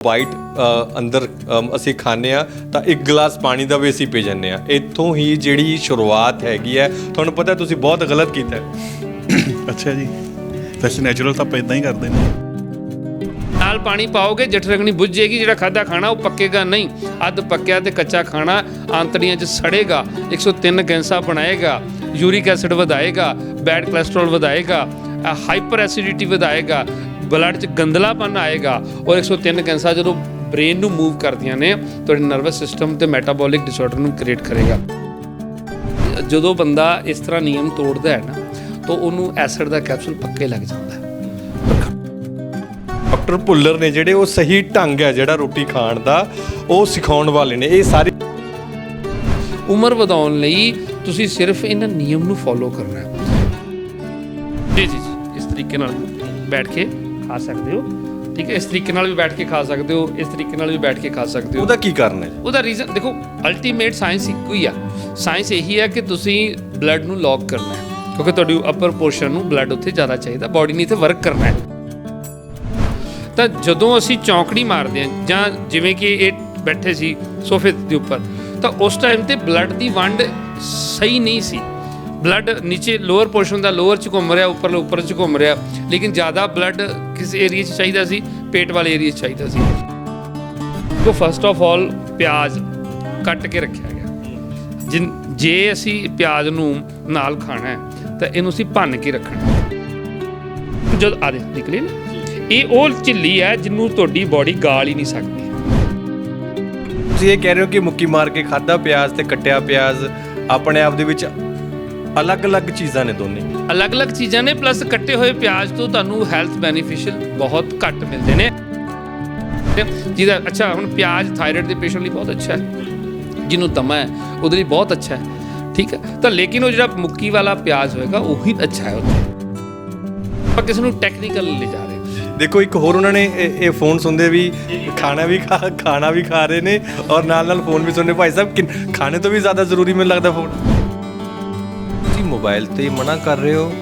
Bite ਅੰਦਰ ਅਸੀਂ ਖਾਂਦੇ ਆ ਤਾਂ ਇੱਕ ਗਲਾਸ ਪਾਣੀ ਦਾ ਵੀ ਅਸੀਂ ਪੀ ਜਾਂਦੇ ਆ। ਇੱਥੋਂ ਹੀ ਜਿਹੜੀ ਸ਼ੁਰੂਆਤ ਹੈਗੀ ਹੈ, ਤੁਹਾਨੂੰ ਪਤਾ ਤੁਸੀਂ ਬਹੁਤ ਗਲਤ ਕੀਤਾ ਹੈ। ਅੱਛਾ ਜੀ, ਵੈਸੇ ਨੈਚੁਰਲ ਤਾਂ ਆਪਾਂ ਇਦਾਂ ਹੀ ਕਰਦੇ ਨੇ। ਨਾਲ ਪਾਣੀ ਪਾਓਗੇ ਜਠਰਗਣੀ ਬੁੱਝ ਜਾਏਗੀ, ਜਿਹੜਾ ਖਾਦਾ ਖਾਣਾ ਉਹ ਪੱਕੇਗਾ ਨਹੀਂ। ਅੱਧ ਪੱਕਿਆ ਤੇ ਕੱਚਾ ਖਾਣਾ ਆਂਤੜੀਆਂ 'ਚ ਸੜੇਗਾ, 103 ਗੈਸਾਂ ਬਣਾਏਗਾ, ਯੂਰਿਕ ਐਸਿਡ ਵਧਾਏਗਾ, ਬੈਡ ਕੋਲੇਸਟ੍ਰੋਲ ਵਧਾਏਗਾ, ਹਾਈਪਰ ਐਸਿਡਿਟੀ ਵਧਾਏਗਾ, ਬਲੱਡ 'ਚ ਗੰਦਲਾਪਨ ਆਏਗਾ। ਔਰ 103 ਗੈਸਾਂ ਜਦੋਂ ਬ੍ਰੇਨ ਨੂੰ ਮੂਵ ਕਰਦੀਆਂ ਨੇ ਤੁਹਾਡੇ ਨਰਵਸ ਸਿਸਟਮ ਤੇ ਮੈਟਾਬੋਲਿਕ ਡਿਸਆਰਡਰ ਨੂੰ ਕ੍ਰੀਏਟ ਕਰੇਗਾ। ਜਦੋਂ ਬੰਦਾ ਇਸ ਤਰ੍ਹਾਂ ਨਿਯਮ ਤੋੜਦਾ ਹੈ ਨਾ ਤਾਂ ਉਹਨੂੰ ਐਸਿਡ ਦਾ ਕੈਪਸੂਲ ਪੱਕੇ ਲੱਗ ਜਾਂਦਾ ਹੈ। ਡਾਕਟਰ ਭੁੱਲਰ ਨੇ ਜਿਹੜੇ ਉਹ ਸਹੀ ਢੰਗ ਹੈ ਜਿਹੜਾ ਰੋਟੀ ਖਾਣ ਦਾ ਉਹ ਸਿਖਾਉਣ ਵਾਲੇ ਨੇ। ਇਹ ਸਾਰੀ ਉਮਰ ਵਧਾਉਣ ਲਈ ਤੁਸੀਂ ਸਿਰਫ ਇਹਨਾਂ ਨਿਯਮ ਨੂੰ ਫੋਲੋ ਕਰਨਾ ਹੈ। ਜੀ ਜੀ ਜੀ, ਇਸ ਤਰੀਕੇ ਨਾਲ ਬੈਠ ਕੇ ਖਾ ਸਕਦੇ ਹੋ, ਠੀਕ ਹੈ। ਇਸ ਤਰੀਕੇ ਨਾਲ ਵੀ ਬੈਠ ਕੇ ਖਾ ਸਕਦੇ ਹੋ, ਇਸ ਤਰੀਕੇ ਨਾਲ ਵੀ ਬੈਠ ਕੇ ਖਾ ਸਕਦੇ ਹੋ। ਉਹਦਾ ਕੀ ਕਾਰਨ ਹੈ? ਉਹਦਾ ਰੀਜ਼ਨ ਦੇਖੋ, ਅਲਟੀਮੇਟ ਸਾਇੰਸ ਇੱਕੋ ਹੀ ਆ। ਸਾਇੰਸ ਇਹੀ ਹੈ ਕਿ ਤੁਸੀਂ ਬਲੱਡ ਨੂੰ ਲੌਕ ਕਰਨਾ ਹੈ, ਕਿਉਂਕਿ ਤੁਹਾਡੀ ਅਪਰ ਪੋਰਸ਼ਨ ਨੂੰ ਬਲੱਡ ਉੱਥੇ ਜ਼ਿਆਦਾ ਚਾਹੀਦਾ, ਬਾਡੀ ਨੇ ਇੱਥੇ ਵਰਕ ਕਰਨਾ ਹੈ। ਤਾਂ ਜਦੋਂ ਅਸੀਂ ਚੌਂਕੜੀ ਮਾਰਦੇ ਹਾਂ ਜਾਂ ਜਿਵੇਂ ਕਿ ਇਹ ਬੈਠੇ ਸੀ ਸੋਫੇ ਦੇ ਉੱਪਰ, ਤਾਂ ਉਸ ਟਾਈਮ ਤੇ ਬਲੱਡ ਦੀ ਵੰਡ ਸਹੀ ਨਹੀਂ ਸੀ। ਬਲੱਡ ਨੀਚੇ ਲੋਅਰ ਪੋਰਸ਼ਨ ਦਾ ਲੋਅਰ 'ਚ ਘੁੰਮ ਰਿਹਾ, ਉੱਪਰ 'ਚ ਘੁੰਮ ਰਿਹਾ, ਲੇਕਿਨ ਜ਼ਿਆਦਾ ਬਲੱਡ ਕਿਸ ਏਰੀਏ 'ਚ ਚਾਹੀਦਾ ਸੀ? ਪੇਟ ਵਾਲੇ ਏਰੀਏ 'ਚ ਚਾਹੀਦਾ ਸੀ। ਤਾਂ ਫਸਟ ਆਫ ਆਲ ਪਿਆਜ਼ ਕੱਟ ਕੇ ਰੱਖਿਆ ਗਿਆ। ਜੇ ਅਸੀਂ ਪਿਆਜ਼ ਨੂੰ ਨਾਲ ਖਾਣਾ ਹੈ ਤਾਂ ਇਹਨੂੰ ਅਸੀਂ ਭੰਨ ਕੇ ਰੱਖਣਾ। ਜਦ ਆ ਦੇ ਨਿਕਲੇ ਨਾ, ਇਹ ਉਹ ਝਿੱਲੀ ਹੈ ਜਿਹਨੂੰ ਤੁਹਾਡੀ ਬਾਡੀ ਗਾਲ ਹੀ ਨਹੀਂ ਸਕਦੀ। ਤੁਸੀਂ ਇਹ ਕਹਿ ਰਹੇ ਹੋ ਕਿ ਮੁੱਕੀ ਮਾਰ ਕੇ ਖਾਧਾ ਪਿਆਜ਼ ਤੇ ਕੱਟਿਆ ਪਿਆਜ਼ ਆਪਣੇ ਆਪ ਦੇ ਵਿੱਚ ਅਲੱਗ-ਅਲੱਗ ਚੀਜ਼ਾਂ ਨੇ, ਦੋਨੇ ਅਲੱਗ-ਅਲੱਗ ਚੀਜ਼ਾਂ ਨੇ। ਪਲੱਸ ਕੱਟੇ ਹੋਏ ਪਿਆਜ਼ ਤੋਂ ਤੁਹਾਨੂੰ ਹੈਲਥ ਬੈਨੀਫੀਸ਼ੀਅਲ ਬਹੁਤ ਘੱਟ ਮਿਲਦੇ ਨੇ। ਜਿਹਦਾ ਅੱਛਾ, ਹੁਣ ਪਿਆਜ਼ ਥਾਇਰਾਇਡ ਦੇ ਪੇਸ਼ੈਂਟ ਲਈ ਬਹੁਤ ਅੱਛਾ ਹੈ, ਜਿਹਨੂੰ ਦਮਾ ਹੈ ਉਹਦੇ ਲਈ ਬਹੁਤ ਅੱਛਾ ਹੈ, ਠੀਕ ਹੈ। ਤਾਂ ਲੇਕਿਨ ਉਹ ਜਿਹੜਾ ਮੁੱਕੀ ਵਾਲਾ ਪਿਆਜ਼ ਹੋਏਗਾ ਉਹੀ ਅੱਛਾ ਹੈ। ਉੱਥੇ ਆਪਾਂ ਕਿਸੇ ਨੂੰ ਟੈਕਨੀਕਲ ਲੈ ਜਾ ਰਹੇ। ਦੇਖੋ, ਇੱਕ ਹੋਰ ਉਹਨਾਂ ਨੇ ਇਹ ਫੋਨ ਸੁਣਦੇ ਵੀ ਖਾਣਾ ਵੀ ਖਾ ਰਹੇ ਨੇ ਔਰ ਨਾਲ ਫੋਨ ਵੀ ਸੁਣਨੇ। ਭਾਈ ਸਾਹਿਬ, ਖਾਣੇ ਤੋਂ ਵੀ ਜ਼ਿਆਦਾ ਜ਼ਰੂਰੀ ਮੈਨੂੰ ਲੱਗਦਾ ਫੋਨ। ਤੁਸੀਂ ਮੋਬਾਈਲ ਤੇ ਮਨਾ ਕਰ ਰਹੇ ਹੋ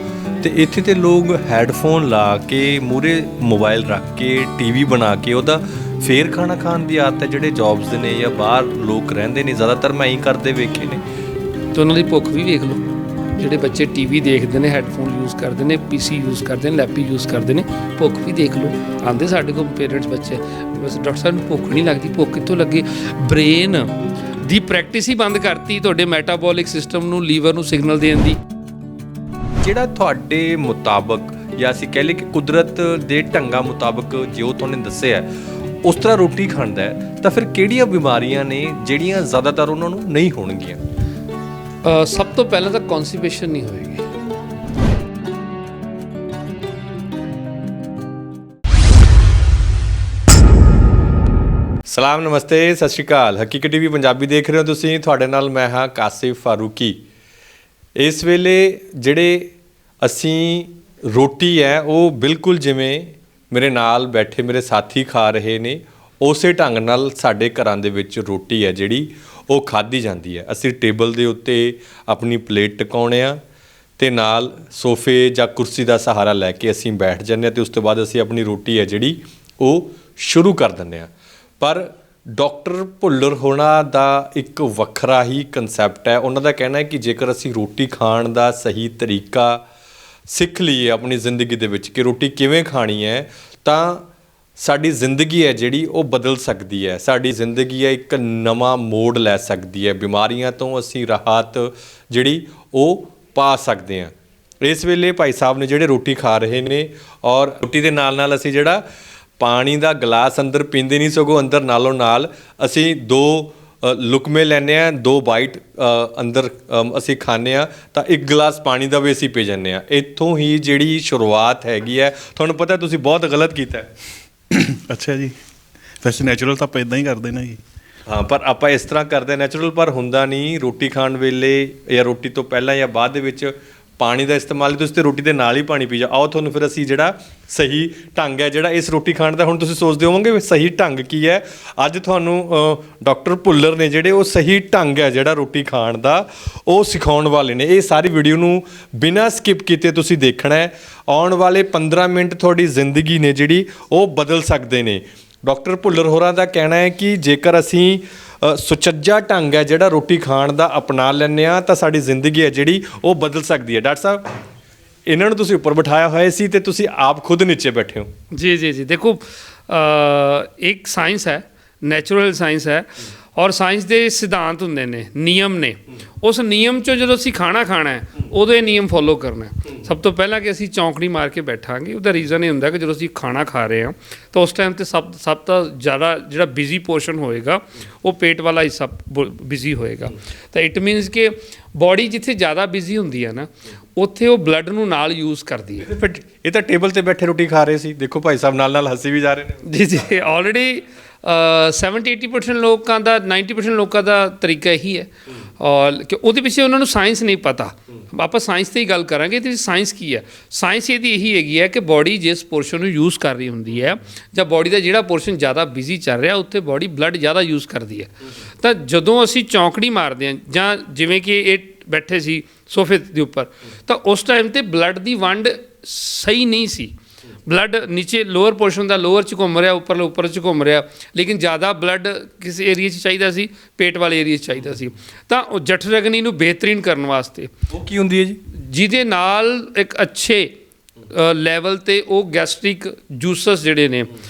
ਤੇ ਇੱਥੇ ਤੇ ਲੋਕ ਹੈੱਡਫੋਨ ਲਾ ਕੇ ਮੂਹਰੇ ਮੋਬਾਈਲ ਰੱਖ ਕੇ ਟੀਵੀ ਬਣਾ ਕੇ ਉਹਦਾ ਫੇਰ ਖਾਣਾ ਖਾਣ ਦੀ ਆਦਤ ਹੈ। ਜਿਹੜੇ ਜੌਬਸ ਦੇ ਨੇ ਜਾਂ ਬਾਹਰ ਲੋਕ ਰਹਿੰਦੇ ਨੇ, ਜ਼ਿਆਦਾਤਰ ਮੈਂ ਹੀ ਕਰਦੇ ਵੇਖੇ ਨੇ। ਤੇ ਉਹਨਾਂ ਦੀ ਭੁੱਖ ਵੀ ਵੇਖ ਲਓ। ਜਿਹੜੇ ਬੱਚੇ ਟੀਵੀ ਦੇਖਦੇ ਨੇ, ਹੈੱਡਫੋਨ ਯੂਜ਼ ਕਰਦੇ ਨੇ, ਪੀਸੀ ਯੂਜ਼ ਕਰਦੇ ਨੇ, ਲੈਪੀ ਯੂਜ਼ ਕਰਦੇ ਨੇ, ਭੁੱਖ ਵੀ ਦੇਖ ਲਓ। ਆਉਂਦੇ ਸਾਡੇ ਕੋਲ ਪੇਰੈਂਟਸ ਬੱਚੇ, ਬਸ ਡਾਕਟਰ ਸਾਹਿਬ ਨੂੰ ਭੁੱਖ ਨਹੀਂ ਲੱਗਦੀ। ਭੁੱਖ ਕਿੱਥੋਂ ਲੱਗੇ? ਬ੍ਰੇਨ ਦੀ ਪ੍ਰੈਕਟਿਸ ਹੀ ਬੰਦ ਕਰਤੀ ਤੁਹਾਡੇ ਮੈਟਾਬੋਲਿਕ ਸਿਸਟਮ ਨੂੰ, ਲੀਵਰ ਨੂੰ ਸਿਗਨਲ ਦੇਣ ਦੀ। ਜਿਹੜਾ ਤੁਹਾਡੇ ਮੁਤਾਬਕ ਜਾਂ ਅਸੀਂ ਕਹਿ ਲਈਏ ਕਿ ਕੁਦਰਤ ਦੇ ਢੰਗਾਂ ਮੁਤਾਬਕ ਜੋ ਤੁਹਾਨੂੰ ਦੱਸਿਆ ਉਸ ਤਰ੍ਹਾਂ ਰੋਟੀ ਖਾਂਦਾ ਹੈ, ਤਾਂ ਫਿਰ ਕਿਹੜੀਆਂ ਬਿਮਾਰੀਆਂ ਨੇ ਜਿਹੜੀਆਂ ਜ਼ਿਆਦਾਤਰ ਉਹਨਾਂ ਨੂੰ ਨਹੀਂ ਹੋਣਗੀਆਂ? ਸਭ ਤੋਂ ਪਹਿਲਾਂ ਤਾਂ ਕੌਨਸਟੀਪੇਸ਼ਨ ਨਹੀਂ ਹੋਏਗੀ। ਸਲਾਮ, ਨਮਸਤੇ, ਸਤਿ ਸ਼੍ਰੀ ਅਕਾਲ। ਹਕੀਕਤ ਟੀਵੀ ਪੰਜਾਬੀ ਦੇਖ ਰਹੇ ਹੋ ਤੁਸੀਂ। ਤੁਹਾਡੇ ਨਾਲ ਮੈਂ ਹਾਂ ਕਾਸਿਫ ਫਾਰੂਕੀ। ਇਸ ਵੇਲੇ ਜਿਹੜੇ ਅਸੀਂ ਰੋਟੀ ਹੈ ਉਹ ਬਿਲਕੁਲ ਜਿਵੇਂ ਮੇਰੇ ਨਾਲ ਬੈਠੇ ਮੇਰੇ ਸਾਥੀ ਖਾ ਰਹੇ ਨੇ, ਉਸੇ ਢੰਗ ਨਾਲ ਸਾਡੇ ਘਰਾਂ ਦੇ ਵਿੱਚ ਰੋਟੀ ਹੈ ਜਿਹੜੀ ਉਹ ਖਾਧੀ ਜਾਂਦੀ ਹੈ। ਅਸੀਂ ਟੇਬਲ ਦੇ ਉੱਤੇ ਆਪਣੀ ਪਲੇਟ ਟਿਕਾਉਂਦੇ ਹਾਂ ਅਤੇ ਨਾਲ ਸੋਫੇ ਜਾਂ ਕੁਰਸੀ ਦਾ ਸਹਾਰਾ ਲੈ ਕੇ ਅਸੀਂ ਬੈਠ ਜਾਂਦੇ ਹਾਂ ਅਤੇ ਉਸ ਤੋਂ ਬਾਅਦ ਅਸੀਂ ਆਪਣੀ ਰੋਟੀ ਹੈ ਜਿਹੜੀ ਉਹ ਸ਼ੁਰੂ ਕਰ ਦਿੰਦੇ ਹਾਂ। ਪਰ ਡਾਕਟਰ ਭੁੱਲਰ ਹੋਣਾ ਦਾ ਇੱਕ ਵੱਖਰਾ ਹੀ ਕਨਸੈਪਟ ਹੈ। ਉਹਨਾਂ ਦਾ ਕਹਿਣਾ ਹੈ ਕਿ ਜੇਕਰ ਅਸੀਂ ਰੋਟੀ ਖਾਣ ਦਾ ਸਹੀ ਤਰੀਕਾ ਸਿੱਖ ਲਈਏ ਆਪਣੀ ਜ਼ਿੰਦਗੀ ਦੇ ਵਿੱਚ ਕਿ ਰੋਟੀ ਕਿਵੇਂ ਖਾਣੀ ਹੈ, ਤਾਂ ਸਾਡੀ ਜ਼ਿੰਦਗੀ ਹੈ ਜਿਹੜੀ ਉਹ ਬਦਲ ਸਕਦੀ ਹੈ। ਸਾਡੀ ਜ਼ਿੰਦਗੀ ਹੈ ਇੱਕ ਨਵਾਂ ਮੋੜ ਲੈ ਸਕਦੀ ਹੈ। ਬਿਮਾਰੀਆਂ ਤੋਂ ਅਸੀਂ ਰਾਹਤ ਜਿਹੜੀ ਉਹ ਪਾ ਸਕਦੇ ਹਾਂ। ਇਸ ਵੇਲੇ ਭਾਈ ਸਾਹਿਬ ਨੇ ਜਿਹੜੇ ਰੋਟੀ ਖਾ ਰਹੇ ਨੇ ਔਰ ਰੋਟੀ ਦੇ ਨਾਲ ਅਸੀਂ ਜਿਹੜਾ ਪਾਣੀ ਦਾ ਗਲਾਸ ਅੰਦਰ ਪੀਂਦੇ ਨਹੀਂ, ਸਗੋਂ ਅੰਦਰ ਨਾਲੋਂ ਨਾਲ ਅਸੀਂ 2 ਲੁਕਮੇ ਲੈਂਦੇ ਹਾਂ, 2 ਬਾਈਟ ਅੰਦਰ ਅਸੀਂ ਖਾਂਦੇ ਹਾਂ ਤਾਂ ਇੱਕ ਗਲਾਸ ਪਾਣੀ ਦਾ ਵੀ ਅਸੀਂ ਪੀ ਜਾਂਦੇ ਹਾਂ। ਇੱਥੋਂ ਹੀ ਜਿਹੜੀ ਸ਼ੁਰੂਆਤ ਹੈਗੀ ਹੈ, ਤੁਹਾਨੂੰ ਪਤਾ ਤੁਸੀਂ ਬਹੁਤ ਗਲਤ ਕੀਤਾ ਹੈ। ਅੱਛਾ ਜੀ, ਵੈਸੇ ਨੈਚੁਰਲ ਤਾਂ ਆਪਾਂ ਇਦਾਂ ਹੀ ਕਰਦੇ ਨੇ ਜੀ। ਹਾਂ, ਪਰ ਆਪਾਂ ਇਸ ਤਰ੍ਹਾਂ ਕਰਦੇ ਨੈਚੁਰਲ, ਪਰ ਹੁੰਦਾ ਨਹੀਂ। ਰੋਟੀ ਖਾਣ ਵੇਲੇ ਜਾਂ ਰੋਟੀ ਤੋਂ ਪਹਿਲਾਂ ਜਾਂ ਬਾਅਦ ਦੇ ਵਿੱਚ ਪਾਣੀ ਦਾ ਇਸਤੇਮਾਲ, ਤੁਸੀਂ ਤੇ ਰੋਟੀ ਦੇ ਨਾਲ ਹੀ ਪਾਣੀ ਪੀ ਜਾਓ। ਆਓ ਤੁਹਾਨੂੰ ਫਿਰ ਅਸੀਂ ਜਿਹੜਾ ਸਹੀ ਢੰਗ ਹੈ ਜਿਹੜਾ ਇਸ ਰੋਟੀ ਖਾਣ ਦਾ, ਹੁਣ ਤੁਸੀਂ ਸੋਚਦੇ ਹੋਵੋਗੇ ਸਹੀ ਢੰਗ ਕੀ ਹੈ। ਅੱਜ ਤੁਹਾਨੂੰ ਡਾਕਟਰ ਭੁੱਲਰ ਨੇ ਜਿਹੜੇ ਉਹ ਸਹੀ ਢੰਗ ਹੈ ਜਿਹੜਾ ਰੋਟੀ ਖਾਣ ਦਾ ਉਹ ਸਿਖਾਉਣ ਵਾਲੇ ਨੇ। ਇਹ ਸਾਰੀ ਵੀਡੀਓ ਨੂੰ ਬਿਨਾਂ ਸਕਿਪ ਕੀਤੇ ਤੁਸੀਂ ਦੇਖਣਾ ਹੈ। ਆਉਣ ਵਾਲੇ 15 ਮਿੰਟ ਤੁਹਾਡੀ ਜ਼ਿੰਦਗੀ ਨੇ ਜਿਹੜੀ ਉਹ ਬਦਲ ਸਕਦੇ ਨੇ। ਡਾਕਟਰ ਭੁੱਲਰ ਹੋਰਾਂ ਦਾ ਕਹਿਣਾ ਹੈ ਕਿ ਜੇਕਰ ਅਸੀਂ ਸੁਚੱਜਾ ਢੰਗ ਹੈ ਜਿਹੜਾ ਰੋਟੀ ਖਾਣ ਦਾ ਅਪਣਾ ਲੈਂਦੇ ਹਾਂ ਤਾਂ ਸਾਡੀ ਜ਼ਿੰਦਗੀ ਹੈ ਜਿਹੜੀ ਉਹ ਬਦਲ ਸਕਦੀ ਹੈ। ਡਾਕਟਰ ਸਾਹਿਬ, ਇਹਨਾਂ ਨੂੰ ਤੁਸੀਂ ਉੱਪਰ ਬਿਠਾਇਆ ਹੋਇਆ ਸੀ ਤੇ ਤੁਸੀਂ ਆਪ ਖੁਦ ਨੀਚੇ ਬੈਠੇ ਹੋ। जी जी जी देखो एक ਸਾਇੰਸ ਹੈ, ਨੈਚੁਰਲ ਸਾਇੰਸ ਹੈ ਔਰ ਸਾਇੰਸ ਦੇ ਸਿਧਾਂਤ ਹੁੰਦੇ ਨੇ, ਨਿਯਮ ਨੇ। ਉਸ ਨਿਯਮ 'ਚੋਂ ਜਦੋਂ ਅਸੀਂ ਖਾਣਾ ਖਾਣਾ ਹੈ ਉਦੋਂ ਇਹ ਨਿਯਮ ਫੋਲੋ ਕਰਨਾ ਹੈ। ਸਭ ਤੋਂ ਪਹਿਲਾਂ ਕਿ ਅਸੀਂ ਚੌਂਕੜੀ ਮਾਰ ਕੇ ਬੈਠਾਂਗੇ, ਉਹਦਾ ਰੀਜ਼ਨ ਇਹ ਹੁੰਦਾ ਕਿ ਜਦੋਂ ਅਸੀਂ ਖਾਣਾ ਖਾ ਰਹੇ ਹਾਂ ਤਾਂ ਉਸ ਟਾਈਮ 'ਤੇ ਸਭ ਤੋਂ ਜ਼ਿਆਦਾ ਜਿਹੜਾ ਬਿਜ਼ੀ ਪੋਰਸ਼ਨ ਹੋਏਗਾ ਉਹ ਪੇਟ ਵਾਲਾ ਹਿੱਸਾ ਬਿਜ਼ੀ ਹੋਏਗਾ। ਤਾਂ ਇਟ ਮੀਨਸ ਕਿ ਬੋਡੀ ਜਿੱਥੇ ਜ਼ਿਆਦਾ ਬਿਜ਼ੀ ਹੁੰਦੀ ਹੈ ਨਾ ਉੱਥੇ ਉਹ ਬਲੱਡ ਨੂੰ ਨਾਲ ਯੂਜ਼ ਕਰਦੀ ਹੈ। ਫਿਰ ਇਹ ਤਾਂ ਟੇਬਲ ਤੇ ਬੈਠੇ ਰੋਟੀ ਖਾ ਰਹੇ ਸੀ, ਦੇਖੋ ਭਾਈ ਸਾਹਿਬ ਨਾਲ ਨਾਲ ਹੱਸੀ ਵੀ ਜਾ ਰਹੇ ਨੇ। ਜੀ ਜੀ ਆਲਰੇਡੀ 70-80% ਲੋਕਾਂ ਦਾ 90% ਲੋਕਾਂ ਦਾ ਤਰੀਕਾ ਇਹੀ ਹੈ ਔਰ ਕਿ ਉਹਦੇ ਪਿੱਛੇ ਉਹਨਾਂ ਨੂੰ ਸਾਇੰਸ ਨਹੀਂ ਪਤਾ। ਆਪਾਂ ਸਾਇੰਸ ਤੇ ਹੀ ਗੱਲ ਕਰਾਂਗੇ ਤੇ ਸਾਇੰਸ ਕੀ ਹੈ। ਸਾਇੰਸ ਇਹਦੀ ਇਹੀ ਹੈਗੀ ਹੈ ਕਿ ਬੋਡੀ ਜਿਸ ਪੋਰਸ਼ਨ ਨੂੰ ਯੂਜ਼ ਕਰ ਰਹੀ ਹੁੰਦੀ ਹੈ ਜਾਂ ਬੋਡੀ ਦਾ ਜਿਹੜਾ ਪੋਰਸ਼ਨ ਜ਼ਿਆਦਾ ਬਿਜ਼ੀ ਚੱਲ ਰਿਹਾ ਉੱਥੇ ਬੋਡੀ ਬਲੱਡ ਜ਼ਿਆਦਾ ਯੂਜ਼ ਕਰਦੀ ਹੈ। ਤਾਂ ਜਦੋਂ ਅਸੀਂ ਚੌਂਕੜੀ ਮਾਰਦੇ ਹਾਂ ਜਾਂ ਜਿਵੇਂ ਕਿ ਇਹ ਬੈਠੇ ਸੀ ਸੋਫੇ ਦੇ ਉੱਪਰ, ਤਾਂ ਉਸ ਟਾਈਮ ਤੇ ਬਲੱਡ ਦੀ ਵੰਡ ਸਹੀ ਨਹੀਂ ਸੀ। ਬਲੱਡ ਨੀਚੇ ਲੋਅਰ ਪੋਰਸ਼ਨ ਦਾ ਲੋਅਰ 'ਚ ਘੁੰਮ ਰਿਹਾ, ਉੱਪਰ 'ਚ ਘੁੰਮ ਰਿਹਾ, ਲੇਕਿਨ ਜ਼ਿਆਦਾ ਬਲੱਡ ਕਿਸੇ ਏਰੀਏ 'ਚ ਚਾਹੀਦਾ ਸੀ, ਪੇਟ ਵਾਲੇ ਏਰੀਏ 'ਚ ਚਾਹੀਦਾ ਸੀ। ਤਾਂ ਉਹ ਜਠਰਗਨੀ ਨੂੰ ਬਿਹਤਰੀਨ ਕਰਨ ਵਾਸਤੇ ਉਹ ਕੀ ਹੁੰਦੀ ਹੈ ਜੀ? ਜਿਹਦੇ ਨਾਲ ਇੱਕ ਅੱਛੇ ਲੈਵਲ 'ਤੇ ਉਹ ਗੈਸਟ੍ਰਿਕ ਜੂਸਸ ਜਿਹੜੇ ਨੇ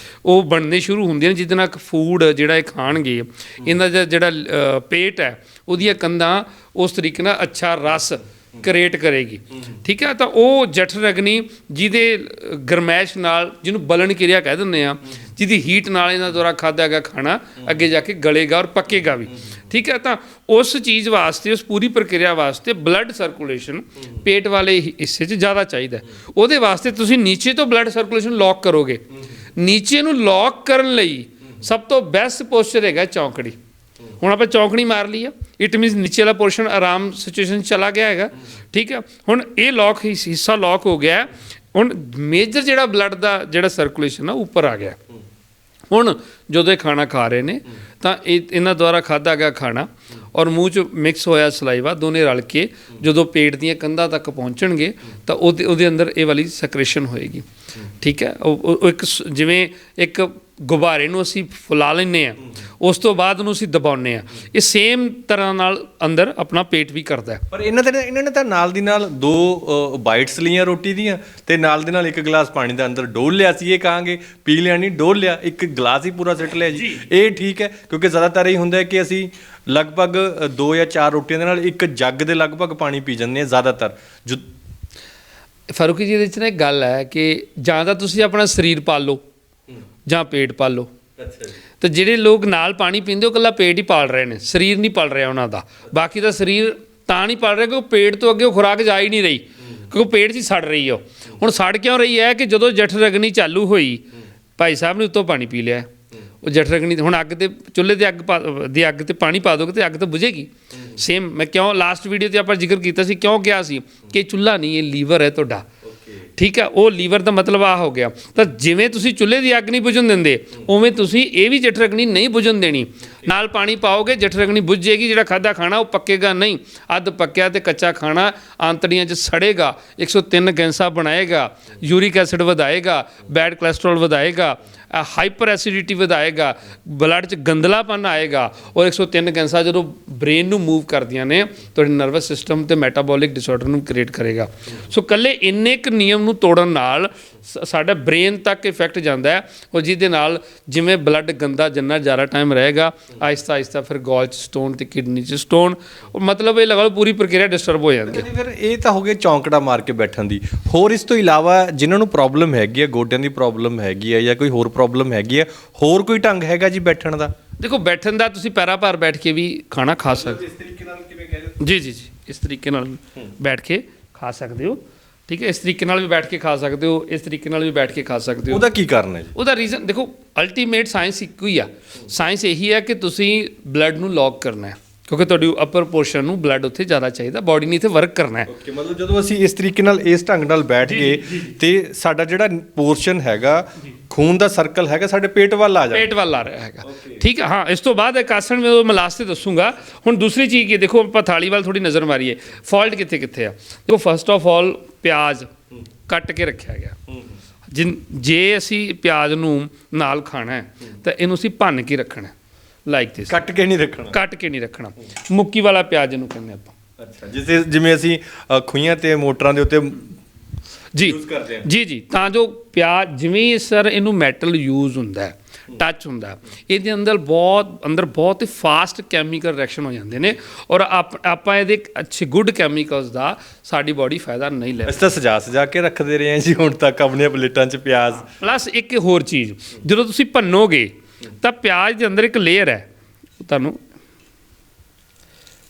ਉਹ ਬਣਨੇ ਸ਼ੁਰੂ ਹੁੰਦੇ ਨੇ, ਜਿਹਦੇ ਨਾਲ ਫੂਡ ਜਿਹੜਾ ਇਹ ਖਾਣਗੇ ਇਹਨਾਂ ਦਾ ਜਿਹੜਾ ਪੇਟ ਹੈ ਉਹਦੀਆਂ ਕੰਧਾਂ ਉਸ ਤਰੀਕੇ ਨਾਲ ਅੱਛਾ ਰਸ ਕ੍ਰੀਏਟ ਕਰੇਗੀ। ਠੀਕ ਹੈ, ਤਾਂ ਉਹ ਜਠਰਅਗਨੀ ਜਿਹਦੇ ਗਰਮੈਸ਼ ਨਾਲ, ਜਿਹਨੂੰ ਬਲਨ ਕਿਰਿਆ ਕਹਿ ਦਿੰਦੇ ਆ, ਜਿਹਦੀ ਹੀਟ ਨਾਲ ਇਹਨਾਂ ਦੁਆਰਾ ਖਾਧਾ ਗਿਆ ਖਾਣਾ ਅੱਗੇ ਜਾ ਕੇ ਗਲੇਗਾ ਔਰ ਪੱਕੇਗਾ ਵੀ। ਠੀਕ ਹੈ, ਤਾਂ ਉਸ ਚੀਜ਼ ਵਾਸਤੇ, ਉਸ ਪੂਰੀ ਪ੍ਰਕਿਰਿਆ ਵਾਸਤੇ ਬਲੱਡ ਸਰਕੂਲੇਸ਼ਨ ਪੇਟ ਵਾਲੇ ਹਿੱਸੇ 'ਚ ਜ਼ਿਆਦਾ ਚਾਹੀਦਾ। ਉਹਦੇ ਵਾਸਤੇ ਤੁਸੀਂ ਨੀਚੇ ਤੋਂ ਬਲੱਡ ਸਰਕੂਲੇਸ਼ਨ ਲੌਕ ਕਰੋਗੇ। ਨੀਚੇ ਨੂੰ ਲੌਕ ਕਰਨ ਲਈ ਸਭ ਤੋਂ ਬੈਸਟ ਪੋਸਚਰ ਹੈਗਾ ਚੌਂਕੜੀ। ਹੁਣ ਆਪਾਂ ਚੌਂਕੜੀ ਮਾਰ ਲਈ ਆ, ਇਟ ਮੀਨਸ ਨੀਚੇ ਵਾਲਾ ਪੋਰਸ਼ਨ ਆਰਾਮ ਸਿਚੁਏਸ਼ਨ ਚਲਾ ਗਿਆ ਹੈਗਾ। ਠੀਕ ਹੈ, ਹੁਣ ਇਹ ਲੌਕ ਹਿੱਸਾ ਲੌਕ ਹੋ ਗਿਆ। ਹੁਣ ਮੇਜਰ ਜਿਹੜਾ ਬਲੱਡ ਦਾ ਜਿਹੜਾ ਸਰਕੂਲੇਸ਼ਨ ਆ ਉੱਪਰ ਆ ਗਿਆ। ਹੁਣ ਜਦੋਂ ਇਹ ਖਾਣਾ ਖਾ ਰਹੇ ਨੇ ਤਾਂ ਇਹਨਾਂ ਦੁਆਰਾ ਖਾਧਾ ਗਿਆ ਖਾਣਾ ਔਰ ਮੂੰਹ 'ਚ ਮਿਕਸ ਹੋਇਆ ਸਲਾਈਵਾ ਦੋਨੇ ਰਲ ਕੇ ਜਦੋਂ ਪੇਟ ਦੀਆਂ ਕੰਧਾਂ ਤੱਕ ਪਹੁੰਚਣਗੇ ਤਾਂ ਉਹਦੇ ਅੰਦਰ ਇਹ ਵਾਲੀ ਸੈਕ੍ਰੇਸ਼ਨ ਹੋਏਗੀ। ਠੀਕ ਹੈ, ਉਹ ਇੱਕ ਜਿਵੇਂ ਇੱਕ ਗੁਬਾਰੇ ਨੂੰ ਅਸੀਂ ਫੁਲਾ ਲੈਂਦੇ ਹਾਂ, ਉਸ ਤੋਂ ਬਾਅਦ ਉਹਨੂੰ ਅਸੀਂ ਦਬਾਉਂਦੇ ਹਾਂ, ਇਹ ਸੇਮ ਤਰ੍ਹਾਂ ਨਾਲ ਅੰਦਰ ਆਪਣਾ ਪੇਟ ਵੀ ਕਰਦਾ ਹੈ। ਪਰ ਇਹਨਾਂ ਨੇ ਤਾਂ ਨਾਲ ਦੀ ਨਾਲ 2 ਬਾਈਟਸ ਲਈਆਂ ਰੋਟੀ ਦੀਆਂ ਤੇ ਨਾਲ ਦੇ ਨਾਲ 1 ਗਲਾਸ ਪਾਣੀ ਦਾ ਅੰਦਰ ਡੋਲ ਲਿਆ ਸੀ। ਇਹ ਕਹਾਂਗੇ ਪੀ ਲਿਆ ਨਹੀਂ, ਡੋਲ ਲਿਆ, 1 ਗਲਾਸ ਹੀ ਪੂਰਾ ਸਿੱਟ ਲਿਆ ਜੀ। ਇਹ ਠੀਕ ਹੈ, ਕਿਉਂਕਿ ਜ਼ਿਆਦਾਤਰ ਇਹ ਹੁੰਦਾ ਹੈ ਕਿ ਅਸੀਂ ਲਗਭਗ 2 ਜਾਂ 4 ਰੋਟੀਆਂ ਦੇ ਨਾਲ 1 ਜੱਗ ਦੇ ਲਗਭਗ ਪਾਣੀ ਪੀ ਜਾਂਦੇ ਹਾਂ ਜ਼ਿਆਦਾਤਰ। ਫਾਰੂਕੀ ਜੀ, ਇਹਦੇ 'ਚ ਨਾ ਇੱਕ ਗੱਲ ਹੈ ਕਿ ਜਾਂ ਤਾਂ ਤੁਸੀਂ ਆਪਣਾ ਸਰੀਰ ਪਾਲ ਲਓ ਜਾਂ ਪੇਟ ਪਾਲੋ। ਤੇ ਜਿਹੜੇ ਲੋਕ ਨਾਲ ਪਾਣੀ ਪੀਂਦੇ ਉਹ ਇਕੱਲਾ ਪੇਟ ਹੀ ਪਾਲ ਰਹੇ ਨੇ, ਸਰੀਰ ਨਹੀਂ ਪਲ ਰਿਹਾ ਉਹਨਾਂ ਦਾ। ਬਾਕੀ ਦਾ ਸਰੀਰ ਤਾਂ ਨਹੀਂ ਪਲ ਰਿਹਾ ਕਿ ਉਹ ਪੇਟ ਤੋਂ ਅੱਗੇ ਉਹ ਖੁਰਾਕ ਜਾ ਹੀ ਨਹੀਂ ਰਹੀ, ਕਿਉਂਕਿ ਪੇਟ 'ਚ ਹੀ ਸੜ ਰਹੀ ਹੈ। ਹੁਣ ਸੜ ਕਿਉਂ ਰਹੀ ਹੈ ਕਿ ਜਦੋਂ ਜਠਰਅਗਨੀ ਚਾਲੂ ਹੋਈ, ਭਾਈ ਸਾਹਿਬ ਨੇ ਉੱਤੋਂ ਪਾਣੀ ਪੀ ਲਿਆ। ਉਹ ਜਠਰਅਗਨੀ ਹੁਣ ਅੱਗ 'ਤੇ ਚੁੱਲ੍ਹੇ 'ਤੇ ਅੱਗ 'ਤੇ ਪਾਣੀ ਪਾ ਦੋਗੇ ਤਾਂ ਅੱਗ ਤਾਂ ਬੁਝੇਗੀ। ਸੇਮ ਮੈਂ ਕਿਉਂ ਲਾਸਟ ਵੀਡੀਓ 'ਤੇ ਆਪਾਂ ਜ਼ਿਕਰ ਕੀਤਾ ਸੀ, ਕਿਉਂ ਕਿਹਾ ਸੀ ਕਿ ਚੁੱਲ੍ਹਾ ਨਹੀਂ, ਇਹ ਲੀਵਰ ਹੈ ਤੁਹਾਡਾ। ਠੀਕ ਹੈ, ਉਹ ਲੀਵਰ ਦਾ ਮਤਲਬ ਆ ਹੋ ਗਿਆ। ਤਾਂ ਜਿਵੇਂ ਤੁਸੀਂ ਚੁੱਲ੍ਹੇ ਦੀ ਅੱਗ ਨਹੀਂ ਬੁਝਣ ਦਿੰਦੇ, ਉਵੇਂ ਤੁਸੀਂ ਇਹ ਵੀ ਜਠਰਅਗਨੀ ਨਹੀਂ ਬੁਝਣ ਦੇਣੀ। ਨਾਲ ਪਾਣੀ ਪਾਓਗੇ, ਜਠਰਅਗਨੀ ਬੁਝ ਜਾਏਗੀ, ਜਿਹੜਾ ਖਾਧਾ ਖਾਣਾ ਉਹ ਪੱਕੇਗਾ ਨਹੀਂ। ਅੱਧ ਪੱਕਿਆ ਤੇ ਕੱਚਾ ਖਾਣਾ ਆਂਤੜੀਆਂ 'ਚ ਸੜੇਗਾ, 103 ਗੈਸਾਂ ਬਣਾਏਗਾ, ਯੂਰਿਕ ਐਸਿਡ ਵਧਾਏਗਾ, ਬੈਡ ਕੋਲੈਸਟਰੋਲ ਵਧਾਏਗਾ, ਹਾਈਪਰ ਐਸਿਡਿਟੀ ਵਧਾਏਗਾ, ਬਲੱਡ 'ਚ ਗੰਦਲਾਪਨ ਆਏਗਾ ਔਰ 103 ਗੈਸਾਂ ਜਦੋਂ ਬ੍ਰੇਨ ਨੂੰ ਮੂਵ ਕਰਦੀਆਂ ਨੇ ਤੁਹਾਡੇ ਨਰਵਸ ਸਿਸਟਮ ਤੇ ਮੈਟਾਬੋਲਿਕ ਡਿਸਆਰਡਰ ਨੂੰ ਕ੍ਰੀਏਟ ਕਰੇਗਾ। ਸੋ ਇਕੱਲੇ ਇੰਨੇ ਕੁ ਨਿਯਮ ਨੂੰ ਤੋੜਨ ਨਾਲ ਸਾਡਾ ਬ੍ਰੇਨ ਤੱਕ ਇਫੈਕਟ ਜਾਂਦਾ ਹੈ ਔਰ ਜਿਹਦੇ ਨਾਲ ਜਿਵੇਂ ਬਲੱਡ ਗੰਦਾ ਜਿੰਨਾ ਜ਼ਿਆਦਾ ਟਾਈਮ ਰਹੇਗਾ, ਆਹਿਸਤਾ ਆਹਿਸਤਾ ਫਿਰ ਗੋਲ 'ਚ ਸਟੋਨ ਤੇ ਕਿਡਨੀ 'ਚ ਸਟੋਨ, ਮਤਲਬ ਇਹ ਲਗਾ ਲਓ ਪੂਰੀ ਪ੍ਰਕਿਰਿਆ ਡਿਸਟਰਬ ਹੋ ਜਾਂਦੀ ਹੈ। ਫਿਰ ਇਹ ਤਾਂ ਹੋ ਗਿਆ ਚੌਂਕੜਾ ਮਾਰ ਕੇ ਬੈਠਣ ਦੀ। ਹੋਰ ਇਸ ਤੋਂ ਇਲਾਵਾ ਜਿਨ੍ਹਾਂ ਨੂੰ ਪ੍ਰੋਬਲਮ ਹੈਗੀ ਹੈ, ਗੋਡਿਆਂ ਦੀ ਪ੍ਰੋਬਲਮ ਹੈਗੀ ਹੈ ਜਾਂ ਕੋਈ ਹੋਰ ਪ੍ਰੋਬਲਮ ਹੈਗੀ ਹੈ, ਹੋਰ ਕੋਈ ਢੰਗ ਹੈਗਾ ਜੀ ਬੈਠਣ ਦਾ? ਦੇਖੋ, ਬੈਠਣ ਦਾ ਤੁਸੀਂ ਪੈਰਾਂ ਭਾਰ ਬੈਠ ਕੇ ਵੀ ਖਾਣਾ ਖਾ ਸਕਦੇ। ਇਸ ਤਰੀਕੇ ਨਾਲ ਕਿਵੇਂ ਕਹਿ ਰਹੇ ਹੋ? ਜੀ ਜੀ ਜੀ, ਇਸ ਤਰੀਕੇ ਨਾਲ ਬੈਠ ਕੇ ਖਾ ਸਕਦੇ ਹੋ। ਠੀਕ ਹੈ, ਇਸ ਤਰੀਕੇ ਨਾਲ ਵੀ ਬੈਠ ਕੇ ਖਾ ਸਕਦੇ ਹੋ, ਇਸ ਤਰੀਕੇ ਨਾਲ ਵੀ ਬੈਠ ਕੇ ਖਾ ਸਕਦੇ ਹੋ। ਉਹਦਾ ਕੀ ਕਾਰਨ ਹੈ ਜੀ? ਉਹਦਾ ਰੀਜ਼ਨ ਦੇਖੋ, ਅਲਟੀਮੇਟ ਸਾਇੰਸ ਇੱਕੋ ਹੀ ਆ। ਸਾਇੰਸ ਇਹੀ ਹੈ ਕਿ ਤੁਸੀਂ ਬਲੱਡ ਨੂੰ ਲੌਕ ਕਰਨਾ ਹੈ, ਕਿਉਂਕਿ ਤੁਹਾਡੀ ਅਪਰ ਪੋਰਸ਼ਨ ਨੂੰ ਬਲੱਡ ਉੱਥੇ ਜ਼ਿਆਦਾ ਚਾਹੀਦਾ, ਬੋਡੀ ਨੇ ਇੱਥੇ ਵਰਕ ਕਰਨਾ ਹੈ। ਓਕੇ, ਮਤਲਬ ਜਦੋਂ ਅਸੀਂ ਇਸ ਤਰੀਕੇ ਨਾਲ, ਇਸ ਢੰਗ ਨਾਲ ਬੈਠ ਗਏ ਤੇ ਸਾਡਾ ਜਿਹੜਾ ਪੋਰਸ਼ਨ ਹੈਗਾ, ਖੂਨ ਦਾ ਸਰਕਲ ਹੈਗਾ, ਸਾਡੇ ਪੇਟ ਵੱਲ ਆ ਜਾਂਦਾ, ਪੇਟ ਵੱਲ ਆ ਰਿਹਾ ਹੈਗਾ। ਠੀਕ ਹੈ, ਹਾਂ। ਇਸ ਤੋਂ ਬਾਅਦ ਇੱਕ ਆਸਣ ਮੈਂ ਲਾਸਟ ਤੇ ਦੱਸੂਗਾ। ਹੁਣ ਦੂਸਰੀ ਚੀਜ਼ ਕੀ, ਦੇਖੋ ਆਪਾਂ ਥਾਲੀ ਵੱਲ ਥੋੜੀ ਨਜ਼ਰ ਮਾਰੀਏ, ਫਾਲਟ ਕਿੱਥੇ ਕਿੱਥੇ ਆ। ਦੇਖੋ, ਫਸਟ ਆਫ ਆਲ ਪਿਆਜ਼ ਕੱਟ ਕੇ ਰੱਖਿਆ ਗਿਆ, ਜੇ ਅਸੀਂ ਪਿਆਜ਼ ਨੂੰ ਨਾਲ ਖਾਣਾ ਹੈ ਤਾਂ ਇਹਨੂੰ ਅਸੀਂ ਭੰਨ ਕੇ ਰੱਖਣਾ ਲਾਈਕ ਦਿਸ, ਕੱਟ ਕੇ ਨਹੀਂ ਰੱਖਣਾ। ਕੱਟ ਕੇ ਨਹੀਂ ਰੱਖਣਾ। ਮੁੱਕੀ ਵਾਲਾ ਪਿਆਜ਼ ਇਹਨੂੰ ਕਹਿੰਦੇ ਆਪਾਂ। ਅੱਛਾ, ਜਿਵੇਂ ਅਸੀਂ ਖੂਹੀਆਂ ਤੇ ਮੋਟਰਾਂ ਦੇ ਉੱਤੇ ਜੀ use ਕਰਦੇ ਹਾਂ। ਜੀ ਤਾਂ ਜੋ ਪਿਆਜ਼ ਜਿਵੇਂ ਸਰ ਇਹਨੂੰ ਮੈਟਲ ਯੂਜ਼ ਹੁੰਦਾ ਹੈ, ਟੱਚ ਹੁੰਦਾ, ਇਹਦੇ ਅੰਦਰ ਬਹੁਤ ਹੀ ਫਾਸਟ ਕੈਮੀਕਲ ਰਿਐਕਸ਼ਨ ਹੋ ਜਾਂਦੇ ਨੇ ਔਰ ਆਪਾਂ ਇਹਦੇ ਅੱਛੇ ਗੁੱਡ ਕੈਮੀਕਲਸ ਦਾ ਸਾਡੀ ਬਾਡੀ ਫਾਇਦਾ ਨਹੀਂ ਲੈ। ਅਸੀਂ ਤਾਂ ਸਜਾ ਕੇ ਰੱਖਦੇ ਰਹੇ ਹਾਂ ਜੀ ਹੁਣ ਤੱਕ ਆਪਣੀਆਂ ਪਲੇਟਾਂ 'ਚ ਪਿਆਜ਼। ਪਲੱਸ ਇੱਕ ਹੋਰ ਚੀਜ਼, ਜਦੋਂ ਤੁਸੀਂ ਭੰਨੋਗੇ ਤਾਂ ਪਿਆਜ਼ ਦੇ ਅੰਦਰ ਇੱਕ ਲੇਅਰ ਹੈ, ਤੁਹਾਨੂੰ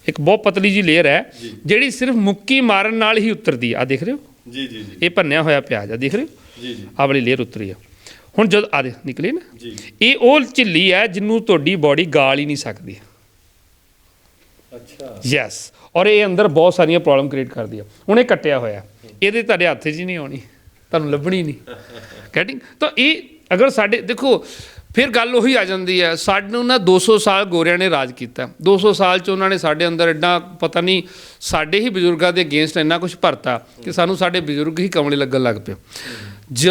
ਇੱਕ ਬਹੁਤ ਪਤਲੀ ਜੀ ਲੇਅਰ ਹੈ ਜਿਹੜੀ ਸਿਰਫ ਮੁੱਕੀ ਮਾਰਨ ਨਾਲ ਹੀ ਉਤਰਦੀ ਆ। ਦੇਖ ਰਹੇ ਹੋ ਜੀ ਜੀ ਜੀ, ਇਹ ਭੰਨਿਆ ਹੋਇਆ ਪਿਆਜ਼ ਆ, ਦੇਖ ਰਹੇ ਹੋ ਜੀ ਜੀ, ਆਹ ਵਾਲੀ ਲੇਅਰ ਉਤਰੀ ਆ। ਹੁਣ ਜਦ ਆ ਦੇ ਨਿਕਲੇ ਨਾ ਜੀ, ਇਹ ਉਹ ਝਿੱਲੀ ਹੈ ਜਿਹਨੂੰ ਤੁਹਾਡੀ ਬਾਡੀ ਗਾਲ ਹੀ ਨਹੀਂ ਸਕਦੀ। ਅੱਛਾ, ਯੈਸ, ਔਰ ਇਹ ਅੰਦਰ ਬਹੁਤ ਸਾਰੀਆਂ ਪ੍ਰੋਬਲਮ ਕ੍ਰੀਏਟ ਕਰਦੀ ਆ। ਹੁਣ ਇਹ ਕੱਟਿਆ ਹੋਇਆ, ਇਹਦੇ ਤੁਹਾਡੇ ਹੱਥ 'ਚ ਹੀ ਨਹੀਂ ਆਉਣੀ, ਤੁਹਾਨੂੰ ਲੱਭਣੀ ਨਹੀਂ ਕਟਿੰਗ। ਤਾਂ ਇਹ ਅਗਰ ਸਾਡੇ ਦੇਖੋ ਫਿਰ ਗੱਲ ਉਹੀ ਆ ਜਾਂਦੀ ਹੈ, ਸਾਨੂੰ ਨਾ 200 ਸਾਲ ਗੋਰਿਆਂ ਨੇ ਰਾਜ ਕੀਤਾ, 200 ਸਾਲ 'ਚ ਉਹਨਾਂ ਨੇ ਸਾਡੇ ਅੰਦਰ ਐਡਾ ਪਤਾ ਨਹੀਂ ਸਾਡੇ ਹੀ ਬਜ਼ੁਰਗਾਂ ਦੇ ਅਗੇਂਸਟ ਇੰਨਾ ਕੁਝ ਭਰਤਾ ਕਿ ਸਾਨੂੰ ਸਾਡੇ ਬਜ਼ੁਰਗ ਹੀ ਕਮਲੇ ਲੱਗਣ ਲੱਗ ਪਏ। ਜੇ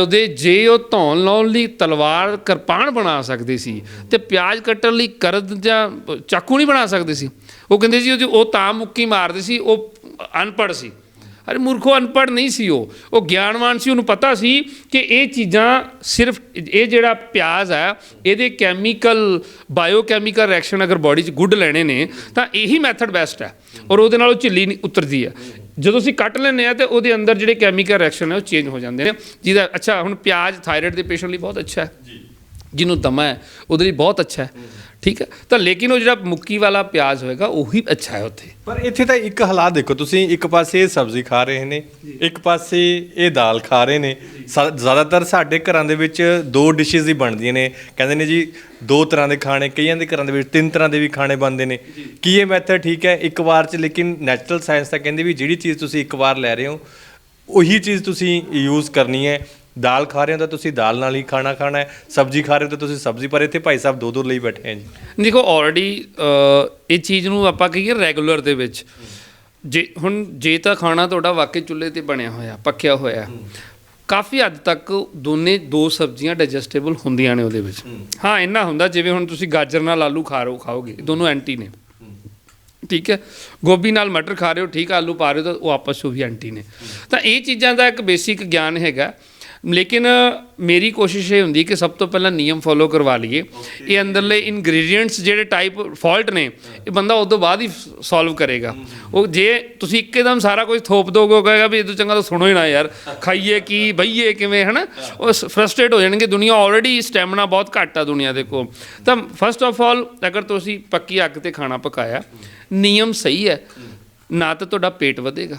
ਉਹ ਧੌਣ ਲਾਉਣ ਲਈ ਤਲਵਾਰ ਕਿਰਪਾਨ ਬਣਾ ਸਕਦੇ ਸੀ ਤੇ ਪਿਆਜ਼ ਕੱਟਣ ਲਈ ਕਰਦ ਜਾਂ ਚਾਕੂ ਨਹੀਂ ਬਣਾ ਸਕਦੇ ਸੀ। ਉਹ ਕਹਿੰਦੇ ਸੀ ਉਹ ਤਾਂ ਮੁੱਕੀ ਮਾਰਦੇ ਸੀ, ਉਹ ਅਨਪੜ੍ਹ ਸੀ। ਅਰੇ ਮੂਰਖੋ, ਅਨਪੜ੍ਹ ਨਹੀਂ ਸੀ ਉਹ ਗਿਆਨਵਾਨ ਸੀ। ਉਹਨੂੰ ਪਤਾ ਸੀ ਕਿ ਇਹ ਚੀਜ਼ਾਂ ਸਿਰਫ ਇਹ ਜਿਹੜਾ ਪਿਆਜ਼ ਹੈ ਇਹਦੇ ਬਾਇਓਕੈਮੀਕਲ ਰਿਐਕਸ਼ਨ ਅਗਰ ਬਾਡੀ 'ਚ ਗੁੱਡ ਲੈਣੇ ਨੇ ਤਾਂ ਇਹੀ ਮੈਥਡ ਬੈਸਟ ਹੈ ਔਰ ਉਹਦੇ ਨਾਲ ਉਹ ਝਿੱਲੀ ਨਹੀਂ ਉਤਰਦੀ ਹੈ। ਜਦੋਂ ਅਸੀਂ ਕੱਟ ਲੈਂਦੇ ਹਾਂ ਤਾਂ ਉਹਦੇ ਅੰਦਰ ਜਿਹੜੇ ਕੈਮੀਕਲ ਰਿਐਕਸ਼ਨ ਹੈ ਉਹ ਚੇਂਜ ਹੋ ਜਾਂਦੇ ਨੇ ਜਿਹਦਾ। ਅੱਛਾ, ਹੁਣ ਪਿਆਜ਼ ਥਾਇਰਾਇਡ ਦੇ ਪੇਸ਼ੈਂਟ ਲਈ ਬਹੁਤ ਅੱਛਾ ਹੈ, ਜਿਹਨੂੰ ਦਮਾ ਹੈ ਉਹਦੇ ਲਈ ਬਹੁਤ ਅੱਛਾ ਹੈ, ਠੀਕ ਹੈ। ਤਾਂ ਲੇਕਿਨ ਉਹ ਜਿਹੜਾ ਮੁੱਕੀ ਵਾਲਾ ਪਿਆਜ਼ ਹੋਏਗਾ ਉਹੀ ਅੱਛਾ ਹੈ ਉੱਥੇ। ਪਰ ਇੱਥੇ ਤਾਂ ਇੱਕ ਹਾਲਾਤ ਦੇਖੋ ਤੁਸੀਂ, ਇੱਕ ਪਾਸੇ ਇਹ ਸਬਜ਼ੀ ਖਾ ਰਹੇ ਨੇ, ਇੱਕ ਪਾਸੇ ਇਹ ਦਾਲ ਖਾ ਰਹੇ ਨੇ। ਜ਼ਿਆਦਾਤਰ ਸਾਡੇ ਘਰਾਂ ਦੇ ਵਿੱਚ 2 ਡਿਸ਼ਿਜ਼ ਹੀ ਬਣਦੀਆਂ ਨੇ, ਕਹਿੰਦੇ ਨੇ ਜੀ 2 ਤਰ੍ਹਾਂ ਦੇ ਖਾਣੇ, ਕਈਆਂ ਦੇ ਘਰਾਂ ਦੇ ਵਿੱਚ 3 ਤਰ੍ਹਾਂ ਦੇ ਵੀ ਖਾਣੇ ਬਣਦੇ ਨੇ। ਕੀ ਇਹ ਮੈਥਡ ਠੀਕ ਹੈ ਇੱਕ ਵਾਰ 'ਚ? ਲੇਕਿਨ ਨੈਚੁਰਲ ਸਾਇੰਸ ਤਾਂ ਕਹਿੰਦੇ ਵੀ ਜਿਹੜੀ ਚੀਜ਼ ਤੁਸੀਂ ਇੱਕ ਵਾਰ ਲੈ ਰਹੇ ਹੋ ਉਹੀ ਚੀਜ਼ ਤੁਸੀਂ ਯੂਜ਼ ਕਰਨੀ ਹੈ। ਦਾਲ ਖਾ ਰਹੇ ਹੋ ਤਾਂ ਤੁਸੀਂ ਦਾਲ ਨਾਲ ਹੀ ਖਾਣਾ ਖਾਣਾ ਹੈ, ਸਬਜ਼ੀ ਖਾ ਰਹੇ ਹੋ ਤਾਂ ਤੁਸੀਂ ਸਬਜ਼ੀ। ਪਰ ਇੱਥੇ ਭਾਈ ਸਾਹਿਬ 2 ਲਈ ਬੈਠੇ ਆ ਜੀ। ਦੇਖੋ ਆਲਰੇਡੀ ਇਹ ਚੀਜ਼ ਨੂੰ ਆਪਾਂ ਕਹੀਏ ਰੈਗੂਲਰ ਦੇ ਵਿੱਚ ਜੇ ਤਾਂ ਖਾਣਾ ਤੁਹਾਡਾ ਵਾਕਈ ਚੁੱਲ੍ਹੇ 'ਤੇ ਬਣਿਆ ਹੋਇਆ, ਪੱਕਿਆ ਹੋਇਆ, ਕਾਫੀ ਹੱਦ ਤੱਕ 2 ਸਬਜ਼ੀਆਂ ਡਾਈਜੈਸਟੇਬਲ ਹੁੰਦੀਆਂ ਨੇ ਉਹਦੇ ਵਿੱਚ। ਹਾਂ, ਇੰਨਾ ਹੁੰਦਾ ਜਿਵੇਂ ਹੁਣ ਤੁਸੀਂ ਗਾਜਰ ਨਾਲ ਆਲੂ ਖਾਓਗੇ, ਦੋਨੋਂ ਐਂਟੀ ਨੇ, ਠੀਕ ਹੈ। ਗੋਭੀ ਨਾਲ ਮਟਰ ਖਾ ਰਹੇ ਹੋ, ਠੀਕ ਹੈ, ਆਲੂ ਪਾ ਰਹੇ ਹੋ ਤਾਂ ਉਹ ਆਪਸ 'ਚ ਵੀ ਐਂਟੀ ਨੇ। ਤਾਂ ਇਹ ਚੀਜ਼ਾਂ ਦਾ ਇੱਕ ਬੇਸਿਕ ਗਿਆਨ ਹੈਗਾ। ਲੇਕਿਨ ਮੇਰੀ ਕੋਸ਼ਿਸ਼ ਇਹ ਹੁੰਦੀ ਕਿ ਸਭ ਤੋਂ ਪਹਿਲਾਂ ਨਿਯਮ ਫੋਲੋ ਕਰਵਾ ਲਈਏ। ਇਹ ਅੰਦਰਲੇ ਇਨਗਰੀਡੀਐਂਟਸ ਜਿਹੜੇ ਟਾਈਪ ਫਾਲਟ ਨੇ ਇਹ ਬੰਦਾ ਉਸ ਤੋਂ ਬਾਅਦ ਹੀ ਸੋਲਵ ਕਰੇਗਾ। ਉਹ ਜੇ ਤੁਸੀਂ ਇੱਕਦਮ ਸਾਰਾ ਕੁਝ ਥੋਪ ਦੋਗੇ, ਉਹ ਕਹੇਗਾ ਵੀ ਇਹ ਤੋਂ ਚੰਗਾ ਤਾਂ ਸੁਣੋ ਹੀ ਨਾ ਯਾਰ, ਖਾਈਏ ਕੀ, ਬਈਏ ਕਿਵੇਂ, ਹੈ ਨਾ। ਉਹ ਫਰਸਟ੍ਰੇਟ ਹੋ ਜਾਣਗੇ। ਦੁਨੀਆ ਆਲਰੇਡੀ ਸਟੈਮਿਨਾ ਬਹੁਤ ਘੱਟ ਆ ਦੁਨੀਆ ਦੇ ਕੋਲ। ਤਾਂ ਫਸਟ ਆਫ ਆਲ ਅਗਰ ਤੁਸੀਂ ਪੱਕੀ ਅੱਗ 'ਤੇ ਖਾਣਾ ਪਕਾਇਆ, ਨਿਯਮ ਸਹੀ ਹੈ, ਨਾ ਤਾਂ ਤੁਹਾਡਾ ਪੇਟ ਵਧੇਗਾ,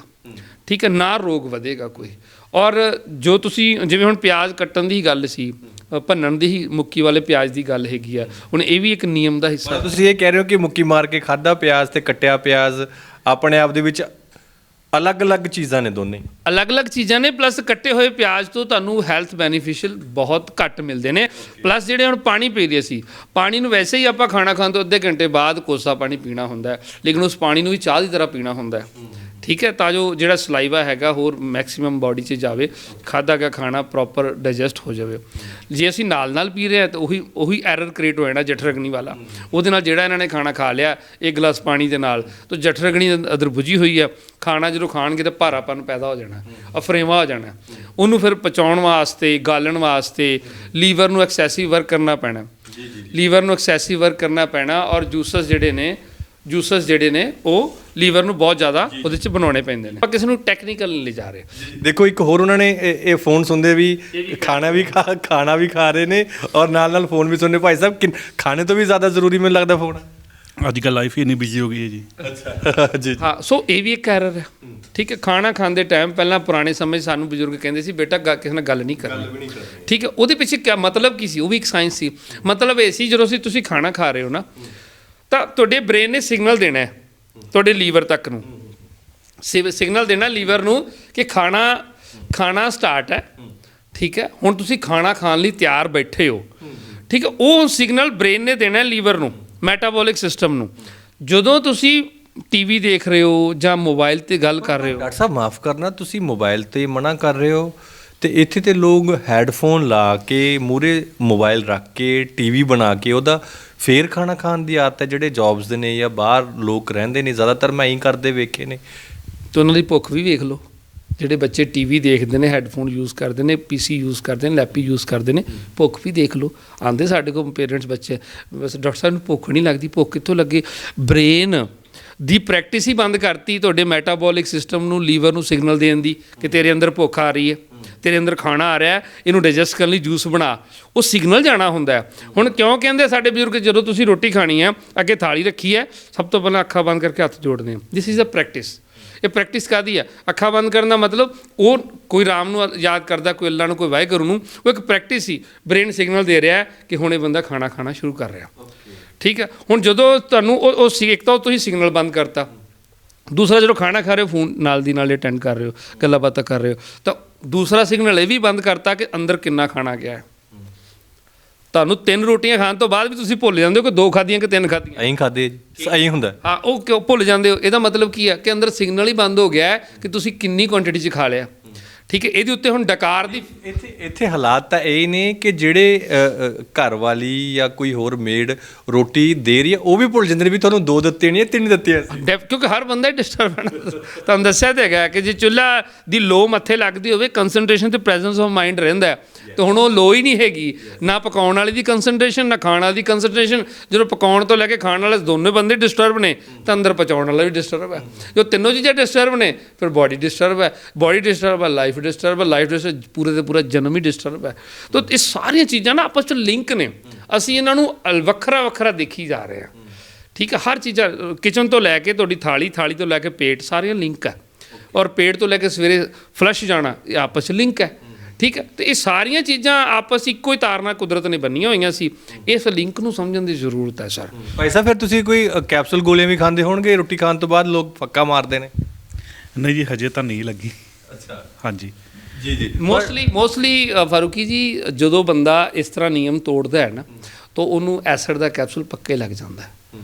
ਠੀਕ ਹੈ, ਨਾ ਰੋਗ ਵਧੇਗਾ ਕੋਈ। ਔਰ ਜੋ ਤੁਸੀਂ ਜਿਵੇਂ ਹੁਣ ਪਿਆਜ਼ ਕੱਟਣ ਦੀ ਗੱਲ ਸੀ, ਭੰਨਣ ਦੀ ਹੀ ਮੁੱਕੀ ਵਾਲੇ ਪਿਆਜ਼ ਦੀ ਗੱਲ ਹੈਗੀ ਆ, ਹੁਣ ਇਹ ਵੀ ਇੱਕ ਨਿਯਮ ਦਾ ਹਿੱਸਾ। ਤੁਸੀਂ ਇਹ ਕਹਿ ਰਹੇ ਹੋ ਕਿ ਮੁੱਕੀ ਮਾਰ ਕੇ ਖਾਧਾ ਪਿਆਜ਼ ਤੇ ਕੱਟਿਆ ਪਿਆਜ਼ ਆਪਣੇ ਆਪ ਦੇ ਵਿੱਚ ਅਲੱਗ-ਅਲੱਗ ਚੀਜ਼ਾਂ ਨੇ, ਦੋਨੇ ਅਲੱਗ-ਅਲੱਗ ਚੀਜ਼ਾਂ ਨੇ। ਪਲੱਸ ਕੱਟੇ ਹੋਏ ਪਿਆਜ਼ ਤੋਂ ਤੁਹਾਨੂੰ ਹੈਲਥ ਬੈਨੀਫੀਸ਼ੀਅਲ ਬਹੁਤ ਘੱਟ ਮਿਲਦੇ ਨੇ। ਪਲੱਸ ਜਿਹੜੇ ਹੁਣ ਪਾਣੀ ਪੀ ਰਹੇ ਸੀ, ਪਾਣੀ ਨੂੰ ਵੈਸੇ ਹੀ ਆਪਾਂ ਖਾਣਾ ਖਾਣ ਤੋਂ ਅੱਧੇ ਘੰਟੇ ਬਾਅਦ ਕੋਸਾ ਪਾਣੀ ਪੀਣਾ ਹੁੰਦਾ ਹੈ, ਲੇਕਿਨ ਉਸ ਪਾਣੀ ਨੂੰ ਵੀ ਚਾਹ ਦੀ ਤਰ੍ਹਾਂ ਪੀਣਾ ਹੁੰਦਾ ਹੈ, ਠੀਕ ਹੈ, ਤਾਂ ਜੋ ਜਿਹੜਾ ਸਲਾਈਵਾ ਹੈਗਾ ਹੋਰ ਮੈਕਸਿਮਮ ਬਾਡੀ 'ਚ ਜਾਵੇ, ਖਾਧਾ ਗਿਆ ਖਾਣਾ ਪ੍ਰੋਪਰ ਡਾਈਜੈਸਟ ਹੋ ਜਾਵੇ। ਜੇ ਅਸੀਂ ਨਾਲ ਪੀ ਰਹੇ ਹਾਂ ਤਾਂ ਉਹੀ ਐਰਰ ਕ੍ਰੀਏਟ ਹੋ ਜਾਣਾ ਜਠਰਗਨੀ ਵਾਲਾ। ਉਹਦੇ ਨਾਲ ਜਿਹੜਾ ਇਹਨਾਂ ਨੇ ਖਾਣਾ ਖਾ ਲਿਆ 1 ਗਲਾਸ ਪਾਣੀ ਦੇ ਨਾਲ, ਤਾਂ ਜਠਰਗਨੀ ਅੰਦਰ ਬੁਝੀ ਹੋਈ ਆ, ਖਾਣਾ ਜਦੋਂ ਖਾਣਗੇ ਤਾਂ ਭਾਰਾਪਨ ਪੈਦਾ ਹੋ ਜਾਣਾ, ਅਫਰੇਵਾ ਹੋ ਜਾਣਾ। ਉਹਨੂੰ ਫਿਰ ਪਚਾਉਣ ਵਾਸਤੇ, ਗਾਲਣ ਵਾਸਤੇ ਲੀਵਰ ਨੂੰ ਐਕਸੈਸਿਵ ਵਰਕ ਕਰਨਾ ਪੈਣਾ, ਔਰ ਜੂਸਸ ਜਿਹੜੇ ਨੇ ਉਹ ਲੀਵਰ ਨੂੰ ਬਹੁਤ ਜ਼ਿਆਦਾ ਉਹਦੇ 'ਚ ਬਣਾਉਣੇ ਪੈਂਦੇ ਨੇ। ਆਪਾਂ ਕਿਸੇ ਨੂੰ ਟੈਕਨੀਕਲ ਨਹੀਂ ਜਾ ਰਹੇ। ਦੇਖੋ ਇੱਕ ਹੋਰ ਉਹਨਾਂ ਨੇ ਇਹ ਫੋਨ ਸੁਣਦੇ ਵੀ ਖਾਣਾ ਵੀ ਖਾ ਰਹੇ ਨੇ ਔਰ ਨਾਲ ਫੋਨ ਵੀ ਸੁਣਨੇ। ਭਾਈ ਸਾਹਿਬ ਖਾਣੇ ਤੋਂ ਵੀ ਜ਼ਿਆਦਾ ਜ਼ਰੂਰੀ ਮੈਨੂੰ ਲੱਗਦਾ ਫੋਨ ਅੱਜ ਕੱਲ੍ਹ ਲਾਈਫ ਹੀ ਇੰਨੀ ਬਿਜ਼ੀ ਹੋ ਗਈ ਹੈ ਜੀ। ਅੱਛਾ ਜੀ, ਹਾਂ, ਸੋ ਇਹ ਵੀ ਇੱਕ ਐਰਰ ਹੈ, ਠੀਕ ਹੈ। ਖਾਣਾ ਖਾਂਦੇ ਟਾਈਮ ਪਹਿਲਾਂ ਪੁਰਾਣੇ ਸਮੇਂ ਸਾਨੂੰ ਬਜ਼ੁਰਗ ਕਹਿੰਦੇ ਸੀ ਬੇਟਾ ਕਿਸੇ ਨਾਲ ਗੱਲ ਨਹੀਂ ਕਰਨੀ, ਠੀਕ ਹੈ। ਉਹਦੇ ਪਿੱਛੇ ਕਿਆ ਮਤਲਬ ਕੀ ਸੀ? ਉਹ ਵੀ ਇੱਕ ਸਾਇੰਸ ਸੀ। ਮਤਲਬ ਇਹ ਸੀ ਜਦੋਂ ਤੁਸੀਂ ਖਾਣਾ ਖਾ ਰਹੇ ਹੋ ਨਾ, ਤਾਂ ਤੁਹਾਡੇ ਬ੍ਰੇਨ ਨੇ ਸਿਗਨਲ ਦੇਣਾ ਹੈ ਤੁਹਾਡੇ ਲੀਵਰ ਤੱਕ ਨੂੰ, ਸਿਗਨਲ ਦੇਣਾ ਲੀਵਰ ਨੂੰ ਕਿ ਖਾਣਾ ਸਟਾਰਟ ਹੈ, ਠੀਕ ਹੈ, ਹੁਣ ਤੁਸੀਂ ਖਾਣਾ ਖਾਣ ਲਈ ਤਿਆਰ ਬੈਠੇ ਹੋ, ਠੀਕ ਹੈ। ਉਹ ਸਿਗਨਲ ਬ੍ਰੇਨ ਨੇ ਦੇਣਾ ਲੀਵਰ ਨੂੰ, ਮੈਟਾਬੋਲਿਕ ਸਿਸਟਮ ਨੂੰ। ਜਦੋਂ ਤੁਸੀਂ ਟੀਵੀ ਦੇਖ ਰਹੇ ਹੋ ਜਾਂ ਮੋਬਾਈਲ 'ਤੇ ਗੱਲ ਕਰ ਰਹੇ ਹੋ। ਡਾਕਟਰ ਸਾਹਿਬ ਮਾਫ ਕਰਨਾ, ਤੁਸੀਂ ਮੋਬਾਈਲ 'ਤੇ ਮਨਾ ਕਰ ਰਹੇ ਹੋ ਤੇ ਇੱਥੇ ਤੇ ਲੋਕ ਹੈੱਡਫੋਨ ਲਾ ਕੇ ਮੂਹਰੇ ਮੋਬਾਈਲ ਰੱਖ ਕੇ ਟੀਵੀ ਬਣਾ ਕੇ ਉਹਦਾ ਫੇਰ ਖਾਣਾ ਖਾਣ ਦੀ ਆਦਤ ਹੈ। ਜਿਹੜੇ ਜੌਬਸ ਦੇ ਨੇ ਜਾਂ ਬਾਹਰ ਲੋਕ ਰਹਿੰਦੇ ਨੇ, ਜ਼ਿਆਦਾਤਰ ਮੈਂ ਇਹੀ ਕਰਦੇ ਵੇਖੇ ਨੇ। ਤੇ ਉਹਨਾਂ ਦੀ ਭੁੱਖ ਵੀ ਵੇਖ ਲਓ। ਜਿਹੜੇ ਬੱਚੇ ਟੀਵੀ ਦੇਖਦੇ ਨੇ, ਹੈੱਡਫੋਨ ਯੂਜ਼ ਕਰਦੇ ਨੇ, ਪੀਸੀ ਯੂਜ਼ ਕਰਦੇ ਨੇ, ਲੈਪੀ ਯੂਜ਼ ਕਰਦੇ ਨੇ, ਭੁੱਖ ਵੀ ਦੇਖ ਲਓ। ਆਉਂਦੇ ਸਾਡੇ ਕੋਲ ਪੇਰੈਂਟਸ ਬੱਚੇ, ਬਸ ਡਾਕਟਰ ਸਾਹਿਬ ਨੂੰ ਭੁੱਖ ਨਹੀਂ ਲੱਗਦੀ। ਭੁੱਖ ਕਿੱਥੋਂ ਲੱਗੇ? ਬ੍ਰੇਨ ਦੀ ਪ੍ਰੈਕਟਿਸ ਹੀ ਬੰਦ ਕਰਤੀ ਤੁਹਾਡੇ ਮੈਟਾਬੋਲਿਕ ਸਿਸਟਮ ਨੂੰ, ਲੀਵਰ ਨੂੰ ਸਿਗਨਲ ਦੇਣ ਦੀ ਕਿ ਤੇਰੇ ਅੰਦਰ ਭੁੱਖ ਆ ਰਹੀ ਹੈ, ਤੇਰੇ ਅੰਦਰ ਖਾਣਾ ਆ ਰਿਹਾ, ਇਹਨੂੰ ਡਾਈਜੈਸਟ ਕਰਨ ਲਈ ਜੂਸ ਬਣਾ। ਉਹ ਸਿਗਨਲ ਜਾਣਾ ਹੁੰਦਾ ਹੈ। ਹੁਣ ਕਿਉਂ ਕਹਿੰਦੇ ਸਾਡੇ ਬਜ਼ੁਰਗ, ਜਦੋਂ ਤੁਸੀਂ ਰੋਟੀ ਖਾਣੀ ਹੈ, ਅੱਗੇ ਥਾਲੀ ਰੱਖੀ ਹੈ, ਸਭ ਤੋਂ ਪਹਿਲਾਂ ਅੱਖਾਂ ਬੰਦ ਕਰਕੇ ਹੱਥ ਜੋੜਦੇ ਹਾਂ। This is a practice. ਇਹ ਪ੍ਰੈਕਟਿਸ ਕਾਹਦੀ ਹੈ? ਅੱਖਾਂ ਬੰਦ ਕਰਨ ਦਾ ਮਤਲਬ ਉਹ ਕੋਈ ਰਾਮ ਨੂੰ ਯਾਦ ਕਰਦਾ, ਕੋਈ ਅੱਲਾ ਨੂੰ, ਕੋਈ ਵਾਹਿਗੁਰੂ ਨੂੰ। ਉਹ ਇੱਕ ਪ੍ਰੈਕਟਿਸ ਸੀ। ਬ੍ਰੇਨ ਸਿਗਨਲ ਦੇ ਰਿਹਾ ਕਿ ਹੁਣ ਇਹ ਬੰਦਾ ਖਾਣਾ ਖਾਣਾ ਸ਼ੁਰੂ ਕਰ ਰਿਹਾ। ਠੀਕ ਹੈ। ਹੁਣ ਜਦੋਂ ਤੁਹਾਨੂੰ ਉਹ ਇੱਕ ਤਾਂ ਤੁਸੀਂ ਸਿਗਨਲ ਬੰਦ ਕਰਤਾ, ਦੂਸਰਾ ਜਦੋਂ ਖਾਣਾ ਖਾ ਰਹੇ ਹੋ ਫੋਨ ਨਾਲ ਦੀ ਨਾਲ ਅਟੈਂਡ ਕਰ ਰਹੇ ਹੋ, ਗੱਲਾਂ ਬਾਤਾਂ ਕਰ ਰਹੇ ਹੋ, ਤਾਂ ਦੂਸਰਾ ਸਿਗਨਲ ਇਹ ਵੀ ਬੰਦ ਕਰਤਾ ਕਿ ਅੰਦਰ ਕਿੰਨਾ ਖਾਣਾ ਗਿਆ ਹੈ। ਤੁਹਾਨੂੰ 3 ਰੋਟੀਆਂ ਖਾਣ ਤੋਂ ਬਾਅਦ ਵੀ ਤੁਸੀਂ ਭੁੱਲ ਜਾਂਦੇ ਹੋ ਕਿ 2 ਖਾਧੀਆਂ ਕਿ 3 ਖਾਧੀਆਂ। ਐਂ ਖਾਦੇ ਜੀ, ਐਂ ਹੁੰਦਾ। ਹਾਂ, ਉਹ ਕਿਉਂ ਭੁੱਲ ਜਾਂਦੇ ਹੋ? ਇਹਦਾ ਮਤਲਬ ਕੀ ਹੈ ਕਿ ਅੰਦਰ ਸਿਗਨਲ ਹੀ ਬੰਦ ਹੋ ਗਿਆ ਹੈ ਕਿ ਤੁਸੀਂ ਕਿੰਨੀ ਕੁਆਂਟੀਟੀ 'ਚ ਖਾ ਲਿਆ। ਠੀਕ ਹੈ। ਇਹਦੇ ਉੱਤੇ ਹੁਣ ਡਕਾਰ ਦੀ ਇੱਥੇ ਹਾਲਾਤ ਤਾਂ ਇਹ ਨੇ ਕਿ ਜਿਹੜੇ ਘਰ ਵਾਲੀ ਜਾਂ ਕੋਈ ਹੋਰ ਮੇਡ ਰੋਟੀ ਦੇ ਰਹੀ ਹੈ, ਉਹ ਵੀ ਭੁੱਲ ਜਾਂਦੇ ਨੇ ਵੀ ਤੁਹਾਨੂੰ 2 ਦਿੱਤੇ ਨਹੀਂ, 3 ਦਿੱਤੇ ਸੀ। ਕਿਉਂਕਿ ਹਰ ਬੰਦਾ ਡਿਸਟਰਬ ਹੈ। ਤੁਹਾਨੂੰ ਦੱਸਿਆ ਤਾਂ ਹੈਗਾ ਕਿ ਜੇ ਚੁੱਲ੍ਹਾ ਦੀ ਲੋ ਮੱਥੇ ਲੱਗਦੀ ਹੋਵੇ, ਕੰਸਨਟ੍ਰੇਸ਼ਨ ਤੇ ਪ੍ਰੈਜ਼ੈਂਸ ਆਫ ਮਾਈਂਡ ਰਹਿੰਦਾ। ਤੇ ਹੁਣ ਉਹ ਲੋ ਹੀ ਨਹੀਂ ਹੈਗੀ, ਨਾ ਪਕਾਉਣ ਵਾਲੀ ਦੀ ਕੰਸਨਟ੍ਰੇਸ਼ਨ, ਨਾ ਖਾਣ ਵਾਲੀ ਦੀ ਕੰਸਨਟ੍ਰੇਸ਼ਨ। ਜਦੋਂ ਪਕਾਉਣ ਤੋਂ ਲੈ ਕੇ ਖਾਣ ਵਾਲੇ ਦੋਨੋਂ ਬੰਦੇ ਡਿਸਟਰਬ ਨੇ, ਤਾਂ ਅੰਦਰ ਪਹੁੰਚਾਉਣ ਵਾਲਾ ਵੀ ਡਿਸਟਰਬ ਹੈ। ਜੋ ਤਿੰਨੋਂ ਚੀਜ਼ਾਂ ਡਿਸਟਰਬ ਨੇ, ਫਿਰ ਬਾਡੀ ਡਿਸਟਰਬ ਹੈ, ਬਾਡੀ ਡਿਸਟਰਬ ਹੈ, ਲਾਈਫ ਡਿਸਟਰਬ ਹੈ, ਲਾਈਫ ਡਿਸਟਰਬ, ਪੂਰੇ ਦੇ ਪੂਰਾ ਜਨਮ ਹੀ ਡਿਸਟਰਬ ਹੈ। ਤਾਂ ਇਹ ਸਾਰੀਆਂ ਚੀਜ਼ਾਂ ਨਾ ਆਪਸ 'ਚ ਲਿੰਕ ਨੇ। ਅਸੀਂ ਇਹਨਾਂ ਨੂੰ ਵੱਖਰਾ ਵੱਖਰਾ ਦੇਖੀ ਜਾ ਰਹੇ ਹਾਂ। ਠੀਕ ਹੈ। ਹਰ ਚੀਜ਼ਾਂ ਕਿਚਨ ਤੋਂ ਲੈ ਕੇ ਤੁਹਾਡੀ ਥਾਲੀ, ਥਾਲੀ ਤੋਂ ਲੈ ਕੇ ਪੇਟ, ਸਾਰੀਆਂ ਲਿੰਕ ਹੈ। ਔਰ ਪੇਟ ਤੋਂ ਲੈ ਕੇ ਸਵੇਰੇ ਫਲਸ਼ ਜਾਣਾ, ਇਹ ਆਪਸ 'ਚ ਲਿੰਕ ਹੈ। ਠੀਕ ਹੈ। ਤੇ ਇਹ ਸਾਰੀਆਂ ਚੀਜ਼ਾਂ ਆਪਸ ਇੱਕੋ ਹੀ ਤਾਰ ਨਾਲ ਕੁਦਰਤ ਨੇ ਬੰਨੀਆਂ ਹੋਈਆਂ ਸੀ। ਇਸ ਲਿੰਕ ਨੂੰ ਸਮਝਣ ਦੀ ਜ਼ਰੂਰਤ ਹੈ ਸਰ। ਭਾਈ ਸਾਹਿਬ, ਫਿਰ ਤੁਸੀਂ ਕੋਈ ਕੈਪਸੂਲ ਗੋਲੀਆਂ ਵੀ ਖਾਂਦੇ ਹੋਣਗੇ ਰੋਟੀ ਖਾਣ ਤੋਂ ਬਾਅਦ? ਲੋਕ ਫੱਕਾ ਮਾਰਦੇ ਨੇ। ਨਹੀਂ ਜੀ, ਹਜੇ ਤਾਂ ਨਹੀਂ ਲੱਗੀ। ਅੱਛਾ। ਹਾਂਜੀ ਜੀ। ਮੋਸਟਲੀ ਫਾਰੂਕੀ ਜੀ, ਜਦੋਂ ਬੰਦਾ ਇਸ ਤਰ੍ਹਾਂ ਨਿਯਮ ਤੋੜਦਾ ਹੈ ਨਾ, ਤਾਂ ਉਹਨੂੰ ਐਸਿਡ ਦਾ ਕੈਪਸੂਲ ਪੱਕੇ ਲੱਗ ਜਾਂਦਾ ਹੈ,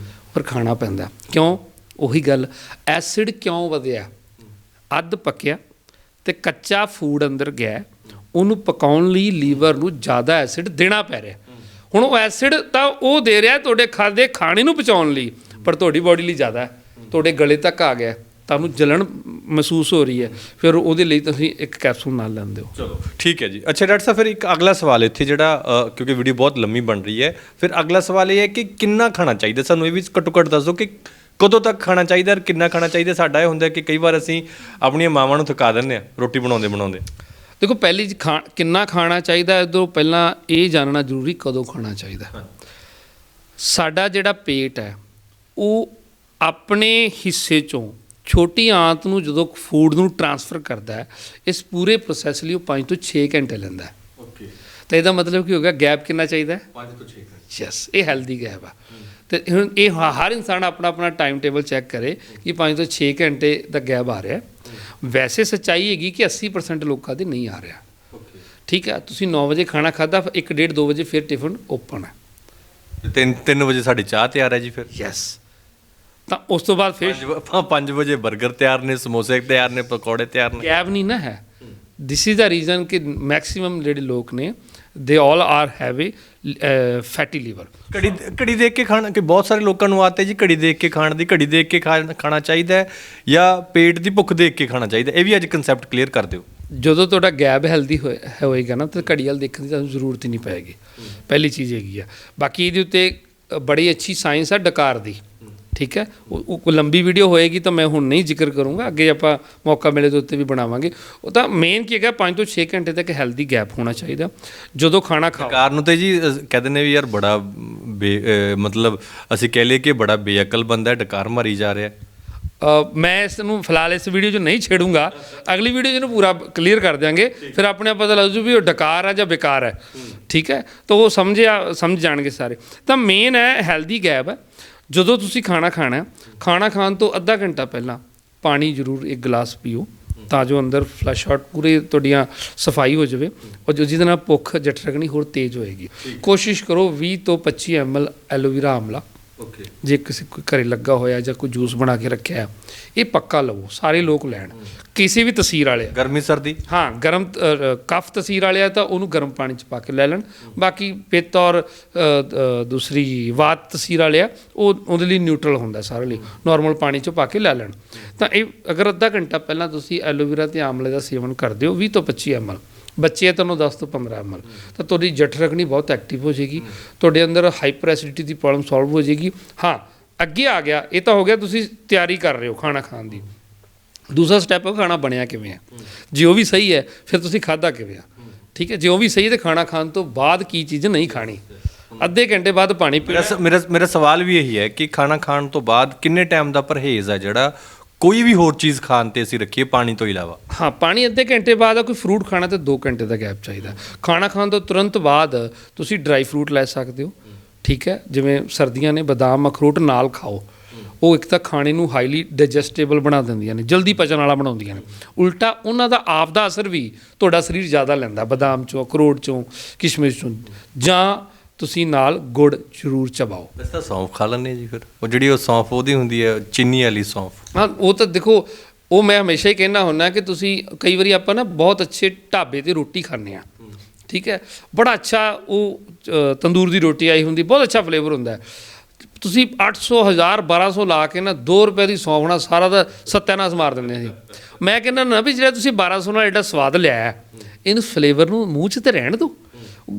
ਪਰ ਖਾਣਾ ਪੈਂਦਾ। ਕਿਉਂ? ਉਹੀ ਗੱਲ, ਐਸਿਡ ਕਿਉਂ ਵਧਿਆ? ਅੱਧ ਪੱਕਿਆ ਤੇ ਕੱਚਾ ਫੂਡ ਅੰਦਰ ਗਿਆ, ਉਹਨੂੰ ਪਕਾਉਣ ਲਈ ਲੀਵਰ ਨੂੰ ਜ਼ਿਆਦਾ ਐਸਿਡ ਦੇਣਾ ਪੈ ਰਿਹਾ। ਹੁਣ ਉਹ ਐਸਿਡ ਤਾਂ ਉਹ ਦੇ ਰਿਹਾ ਤੁਹਾਡੇ ਖਾਦੇ ਖਾਣੇ ਨੂੰ ਪਚਾਉਣ ਲਈ, ਪਰ ਤੁਹਾਡੀ ਬੋਡੀ ਲਈ ਜ਼ਿਆਦਾ ਹੈ, ਤੁਹਾਡੇ ਗਲੇ ਤੱਕ ਆ ਗਿਆ, ਤੁਹਾਨੂੰ ਜਲਣ ਮਹਿਸੂਸ ਹੋ ਰਹੀ ਹੈ, ਫਿਰ ਉਹਦੇ ਲਈ ਤੁਸੀਂ ਇੱਕ ਕੈਪਸੂਲ ਨਾਲ ਲੈਂਦੇ ਹੋ। ਚਲੋ ਠੀਕ ਹੈ ਜੀ। ਅੱਛਾ ਡਾਕਟਰ ਸਾਹਿਬ, ਫਿਰ ਇੱਕ ਅਗਲਾ ਸਵਾਲ ਇੱਥੇ ਜਿਹੜਾ, ਕਿਉਂਕਿ ਵੀਡੀਓ ਬਹੁਤ ਲੰਮੀ ਬਣ ਰਹੀ ਹੈ, ਫਿਰ ਅਗਲਾ ਸਵਾਲ ਇਹ ਹੈ ਕਿ ਕਿੰਨਾ ਖਾਣਾ ਚਾਹੀਦਾ ਸਾਨੂੰ? ਇਹ ਵੀ ਘੱਟੋ ਘੱਟ ਦੱਸ ਦਿਓ ਕਿ ਕਦੋਂ ਤੱਕ ਖਾਣਾ ਚਾਹੀਦਾ ਔਰ ਕਿੰਨਾ ਖਾਣਾ ਚਾਹੀਦਾ। ਸਾਡਾ ਇਹ ਹੁੰਦਾ ਕਿ ਕਈ ਵਾਰ ਅਸੀਂ ਆਪਣੀਆਂ ਮਾਵਾਂ ਨੂੰ ਥਕਾ ਦਿੰਦੇ ਹਾਂ ਰੋਟੀ ਬਣਾਉਂਦੇ। ਦੇਖੋ, ਪਹਿਲੀ ਕਿੰਨਾ ਖਾਣਾ ਚਾਹੀਦਾ, ਇਹਦੋਂ ਪਹਿਲਾਂ ਇਹ ਜਾਣਨਾ ਜ਼ਰੂਰੀ ਕਦੋਂ ਖਾਣਾ ਚਾਹੀਦਾ। ਸਾਡਾ ਜਿਹੜਾ ਪੇਟ ਹੈ, ਉਹ ਆਪਣੇ ਹਿੱਸੇ 'ਚੋਂ ਛੋਟੀ ਆਂਤ ਨੂੰ ਜਦੋਂ ਫੂਡ ਨੂੰ ਟਰਾਂਸਫਰ ਕਰਦਾ ਹੈ, ਇਸ ਪੂਰੇ ਪ੍ਰੋਸੈਸ ਲਈ ਉਹ 5 ਤੋਂ 6 ਘੰਟੇ ਲੈਂਦਾ ਹੈ। ਓਕੇ। ਤਾਂ ਇਹਦਾ ਮਤਲਬ ਕੀ ਹੋ ਗਿਆ? ਗੈਪ ਕਿੰਨਾ ਚਾਹੀਦਾ? 5 ਤੋਂ 6 ਘੰਟੇ। ਯੈਸ, ਇਹ ਹੈਲਦੀ ਗੈਪ ਆ। ਤੇ ਹੁਣ ਇਹ ਹਰ ਇਨਸਾਨ ਆਪਣਾ ਟਾਈਮ ਟੇਬਲ ਚੈੱਕ ਕਰੇ ਕਿ 5 ਤੋਂ 6 ਘੰਟੇ ਦਾ ਗੈਪ ਆ ਰਿਹਾ। ਵੈਸੇ ਸੱਚਾਈ ਹੈਗੀ ਕਿ 80% ਲੋਕਾਂ ਦੇ ਨਹੀਂ ਆ ਰਿਹਾ। ਠੀਕ ਹੈ। ਤੁਸੀਂ 9 ਵਜੇ ਖਾਣਾ ਖਾਧਾ, 1, 1:30, 2 ਵਜੇ ਫਿਰ ਟਿਫਨ ਓਪਨ ਹੈ। 3 ਵਜੇ ਸਾਡੀ ਚਾਹ ਤਿਆਰ ਹੈ ਜੀ। ਫਿਰ ਯੈਸ। ਤਾਂ ਉਸ ਤੋਂ ਬਾਅਦ ਫਿਰ 5 ਵਜੇ 버ਗਰ ਤਿਆਰ ਨੇ, ਸਮੋਸੇ ਤਿਆਰ ਨੇ, ਪਕੌੜੇ ਤਿਆਰ ਨੇ। ਗੈਪ ਨਹੀਂ ਨਾ ਹੈ। ਦਿਸ ਇਜ਼ ਦਾ ਰੀਜ਼ਨ ਕਿ ਮੈਕਸਿਮਮ ਜਿਹੜੇ ਲੋਕ ਨੇ, ਦੇ all are have A fatty liver. ਘੜੀ ਦੇਖ ਕੇ ਖਾਣਾ, ਕਿ ਬਹੁਤ ਸਾਰੇ ਲੋਕਾਂ ਨੂੰ ਆਦਤ ਹੈ ਜੀ ਘੜੀ ਦੇਖ ਕੇ ਖਾਣ ਦੀ। ਘੜੀ ਦੇਖ ਕੇ ਖਾਣਾ ਚਾਹੀਦਾ ਹੈ ਜਾਂ ਪੇਟ ਦੀ ਭੁੱਖ ਦੇਖ ਕੇ ਖਾਣਾ ਚਾਹੀਦਾ? ਇਹ ਵੀ ਅੱਜ ਕਨਸੈਪਟ ਕਲੀਅਰ ਕਰ ਦਿਓ। ਜਦੋਂ ਤੁਹਾਡਾ ਗੈਪ ਹੈਲਦੀ ਹੋਏਗਾ ਨਾ, ਤਾਂ ਘੜੀ ਵੱਲ ਦੇਖਣ ਦੀ ਤੁਹਾਨੂੰ ਜ਼ਰੂਰਤ ਹੀ ਨਹੀਂ ਪਏਗੀ। ਪਹਿਲੀ ਚੀਜ਼ ਹੈਗੀ ਆ। ਬਾਕੀ ਇਹਦੇ ਉੱਤੇ ਬੜੀ ਅੱਛੀ ਸਾਇੰਸ ਆ ਡਕਾਰ ਦੀ। ਠੀਕ ਹੈ। ਉਹ ਲੰਬੀ ਵੀਡੀਓ ਹੋਏਗੀ ਤਾਂ ਮੈਂ ਹੁਣ ਨਹੀਂ ਜ਼ਿਕਰ ਕਰੂੰਗਾ, ਅੱਗੇ ਆਪਾਂ ਮੌਕਾ ਮਿਲੇ ਤਾਂ ਉੱਤੇ ਵੀ ਬਣਾਵਾਂਗੇ। ਉਹ ਤਾਂ ਮੇਨ ਕੀ ਹੈਗਾ, 5 ਤੋਂ 6 ਘੰਟੇ ਤੱਕ ਹੈਲਦੀ ਗੈਪ ਹੋਣਾ ਚਾਹੀਦਾ ਜਦੋਂ ਖਾਣਾ ਖਾਓ। ਡਕਾਰ ਨੂੰ ਤੇ ਜੀ ਕਹਿੰਦੇ ਨੇ ਵੀ ਯਾਰ ਬੜਾ ਮਤਲਬ ਅਸੀਂ ਕਹਿ ਲਈਏ ਕਿ ਬੜਾ ਬੇਅਕਲ ਬੰਦਾ ਡਕਾਰ ਮਾਰੀ ਜਾ ਰਿਹਾ। ਮੈਂ ਇਸ ਨੂੰ ਫਿਲਹਾਲ ਇਸ ਵੀਡੀਓ 'ਚ ਨਹੀਂ ਛੇੜੂੰਗਾ, ਅਗਲੀ ਵੀਡੀਓ 'ਚ ਇਹਨੂੰ ਪੂਰਾ ਕਲੀਅਰ ਕਰ ਦਿਆਂਗੇ, ਫਿਰ ਆਪਣੇ ਆਪ ਪਤਾ ਲੱਗ ਜੂ ਵੀ ਉਹ ਡਕਾਰ ਹੈ ਜਾਂ ਬੇਕਾਰ ਹੈ। ਠੀਕ ਹੈ। ਤਾਂ ਉਹ ਸਮਝ ਜਾਣਗੇ ਸਾਰੇ। ਤਾਂ ਮੇਨ ਹੈ ਹੈਲਦੀ ਗੈਪ ਹੈ। ਜਦੋਂ ਤੁਸੀਂ ਖਾਣਾ ਖਾਣਾ, ਖਾਣਾ ਖਾਣ ਤੋਂ ਅੱਧਾ ਘੰਟਾ ਪਹਿਲਾਂ ਪਾਣੀ ਜ਼ਰੂਰ 1 ਗਲਾਸ ਪੀਓ, ਤਾਂ ਜੋ ਅੰਦਰ ਫਲਸ਼ ਆਊਟ ਪੂਰੇ ਤੁਹਾਡੀਆਂ ਸਫਾਈ ਹੋ ਜਾਵੇ, ਔਰ ਜਿਹਦੇ ਨਾਲ ਭੁੱਖ ਜਠਰਗਣੀ ਹੋਰ ਤੇਜ਼ ਹੋਏਗੀ। ਕੋਸ਼ਿਸ਼ ਕਰੋ 20 ਤੋਂ 25 ml ਐਲੋਵੇਰਾ ਆਮਲਾ ਓਕੇ ਜੇ ਕਿਸੇ ਕੋਈ ਘਰੇ ਲੱਗਾ ਹੋਇਆ ਜਾਂ ਕੋਈ ਜੂਸ ਬਣਾ ਕੇ ਰੱਖਿਆ, ਇਹ ਪੱਕਾ ਲਵੋ, ਸਾਰੇ ਲੋਕ ਲੈਣ, ਕਿਸੇ ਵੀ ਤਸੀਰ ਵਾਲੇ। ਗਰਮੀ ਸਰਦੀ ਹਾਂ, ਗਰਮ ਕਫ ਤਸੀਰ ਵਾਲੇ ਆ ਤਾਂ ਉਹਨੂੰ ਗਰਮ ਪਾਣੀ 'ਚ ਪਾ ਕੇ ਲੈ ਲੈਣ। ਬਾਕੀ ਪਿੱਤ ਔਰ ਦੂਸਰੀ ਵਾਤ ਤਸੀਰ ਵਾਲੇ ਆ, ਉਹ ਉਹਦੇ ਲਈ ਨਿਊਟਰਲ ਹੁੰਦਾ ਸਾਰੇ ਲਈ, ਨਾਰਮਲ ਪਾਣੀ 'ਚ ਪਾ ਕੇ ਲੈ ਲੈਣ। ਤਾਂ ਇਹ ਅਗਰ ਅੱਧਾ ਘੰਟਾ ਪਹਿਲਾਂ ਤੁਸੀਂ ਐਲੋਵੇਰਾ ਤੇ ਆਮਲੇ ਦਾ ਸੇਵਨ ਕਰਦੇ ਹੋ 20 ਤੋਂ 25 ml, ਬੱਚੇ ਤੁਹਾਨੂੰ 10 ਤੋਂ 15 ml, ਤਾਂ ਤੁਹਾਡੀ ਜਠਰ ਅਗਨੀ ਬਹੁਤ ਐਕਟਿਵ ਹੋ ਜਾਏਗੀ, ਤੁਹਾਡੇ ਅੰਦਰ ਹਾਈਪਰ ਐਸਿਡਿਟੀ ਦੀ ਪ੍ਰੋਬਲਮ ਸੋਲਵ ਹੋ ਜਾਏਗੀ। ਹਾਂ, ਅੱਗੇ ਆ ਗਿਆ, ਇਹ ਤਾਂ ਹੋ ਗਿਆ ਤੁਸੀਂ ਤਿਆਰੀ ਕਰ ਰਹੇ ਹੋ ਖਾਣਾ ਖਾਣ ਦੀ। ਦੂਸਰਾ ਸਟੈਪ ਹੈ ਖਾਣਾ ਬਣਿਆ ਕਿਵੇਂ ਹੈ। ਜੇ ਉਹ ਵੀ ਸਹੀ ਹੈ ਫਿਰ ਤੁਸੀਂ ਖਾਧਾ ਕਿਵੇਂ ਆ, ਠੀਕ ਹੈ। ਜੇ ਉਹ ਵੀ ਸਹੀ ਹੈ ਤਾਂ ਖਾਣਾ ਖਾਣ ਤੋਂ ਬਾਅਦ ਕੀ ਚੀਜ਼ ਨਹੀਂ ਖਾਣੀ, ਅੱਧੇ ਘੰਟੇ ਬਾਅਦ ਪਾਣੀ ਪੀਣਾ। ਮੇਰਾ ਸਵਾਲ ਵੀ ਇਹੀ ਹੈ ਕਿ ਖਾਣਾ ਖਾਣ ਤੋਂ ਬਾਅਦ ਕਿੰਨੇ ਟਾਈਮ ਦਾ ਪਰਹੇਜ਼ ਹੈ ਜਿਹੜਾ ਕੋਈ ਵੀ ਹੋਰ ਚੀਜ਼ ਖਾਣ ਤੇ ਅਸੀਂ ਰੱਖੀਏ ਪਾਣੀ ਤੋਂ ਇਲਾਵਾ? ਹਾਂ, ਪਾਣੀ ਅੱਧੇ ਘੰਟੇ ਬਾਅਦ ਆ, ਕੋਈ ਫਰੂਟ ਖਾਣਾ ਤੇ 2 ਘੰਟੇ ਦਾ ਗੈਪ ਚਾਹੀਦਾ। ਖਾਣਾ ਖਾਣ ਤੋਂ ਤੁਰੰਤ ਬਾਅਦ ਤੁਸੀਂ ਡਰਾਈ ਫਰੂਟ ਲੈ ਸਕਦੇ ਹੋ, ਠੀਕ ਹੈ। ਜਿਵੇਂ ਸਰਦੀਆਂ ਨੇ ਬਦਾਮ ਅਖਰੋਟ ਨਾਲ ਖਾਓ, ਉਹ ਇੱਕ ਤਾਂ ਖਾਣੇ ਨੂੰ ਹਾਈਲੀ ਡਾਈਜੈਸਟੇਬਲ ਬਣਾ ਦਿੰਦੀਆਂ ਨੇ, ਜਲਦੀ ਪਚਣ ਵਾਲਾ ਬਣਾਉਂਦੀਆਂ ਨੇ। ਉਲਟਾ ਉਹਨਾਂ ਦਾ ਆਪ ਦਾ ਅਸਰ ਵੀ ਤੁਹਾਡਾ ਸਰੀਰ ਜ਼ਿਆਦਾ ਲੈਂਦਾ, ਬਦਾਮ ਚੋਂ, ਅਖਰੋਟ ਚੋਂ, ਕਿਸ਼ਮਿਸ਼ ਚੋਂ। ਜਾਂ ਤੁਸੀਂ ਨਾਲ ਗੁੜ ਜ਼ਰੂਰ ਚਬਾਓ। ਵੈਸੇ ਤਾਂ ਸੌਂਫ ਖਾ ਲੈਂਦੇ ਜੀ, ਫਿਰ ਉਹ ਜਿਹੜੀ ਉਹ ਸੌਂਫ ਉਹਦੀ ਹੁੰਦੀ ਹੈ ਚੀਨੀ ਵਾਲੀ ਸੌਂਫ। ਹਾਂ, ਉਹ ਤਾਂ ਦੇਖੋ, ਉਹ ਮੈਂ ਹਮੇਸ਼ਾ ਹੀ ਕਹਿਣਾ ਹੁੰਦਾ ਕਿ ਤੁਸੀਂ ਕਈ ਵਾਰੀ ਆਪਾਂ ਨਾ ਬਹੁਤ ਅੱਛੇ ਢਾਬੇ 'ਤੇ ਰੋਟੀ ਖਾਂਦੇ ਹਾਂ, ਠੀਕ ਹੈ, ਬੜਾ ਅੱਛਾ ਉਹ ਤੰਦੂਰ ਦੀ ਰੋਟੀ ਆਈ ਹੁੰਦੀ, ਬਹੁਤ ਅੱਛਾ ਫਲੇਵਰ ਹੁੰਦਾ। ਤੁਸੀਂ 800 1000 1200 ਲਾ ਕੇ ਨਾ 2 ਰੁਪਏ ਦੀ ਸੌਂਫ ਨਾਲ ਸਾਰਾ ਦਾ ਸੱਤਿਆਨਾਸ਼ ਮਾਰ ਦਿੰਦੇ ਸੀ। ਮੈਂ ਕਹਿੰਦਾ ਨਾ ਵੀ ਜਿਹੜਾ ਤੁਸੀਂ 1200 ਨਾਲ ਐਡਾ ਸਵਾਦ ਲਿਆ, ਇਹਨੂੰ ਫਲੇਵਰ ਨੂੰ ਮੂੰਹ 'ਚ ਤੇ ਰਹਿਣ ਦਿਓ।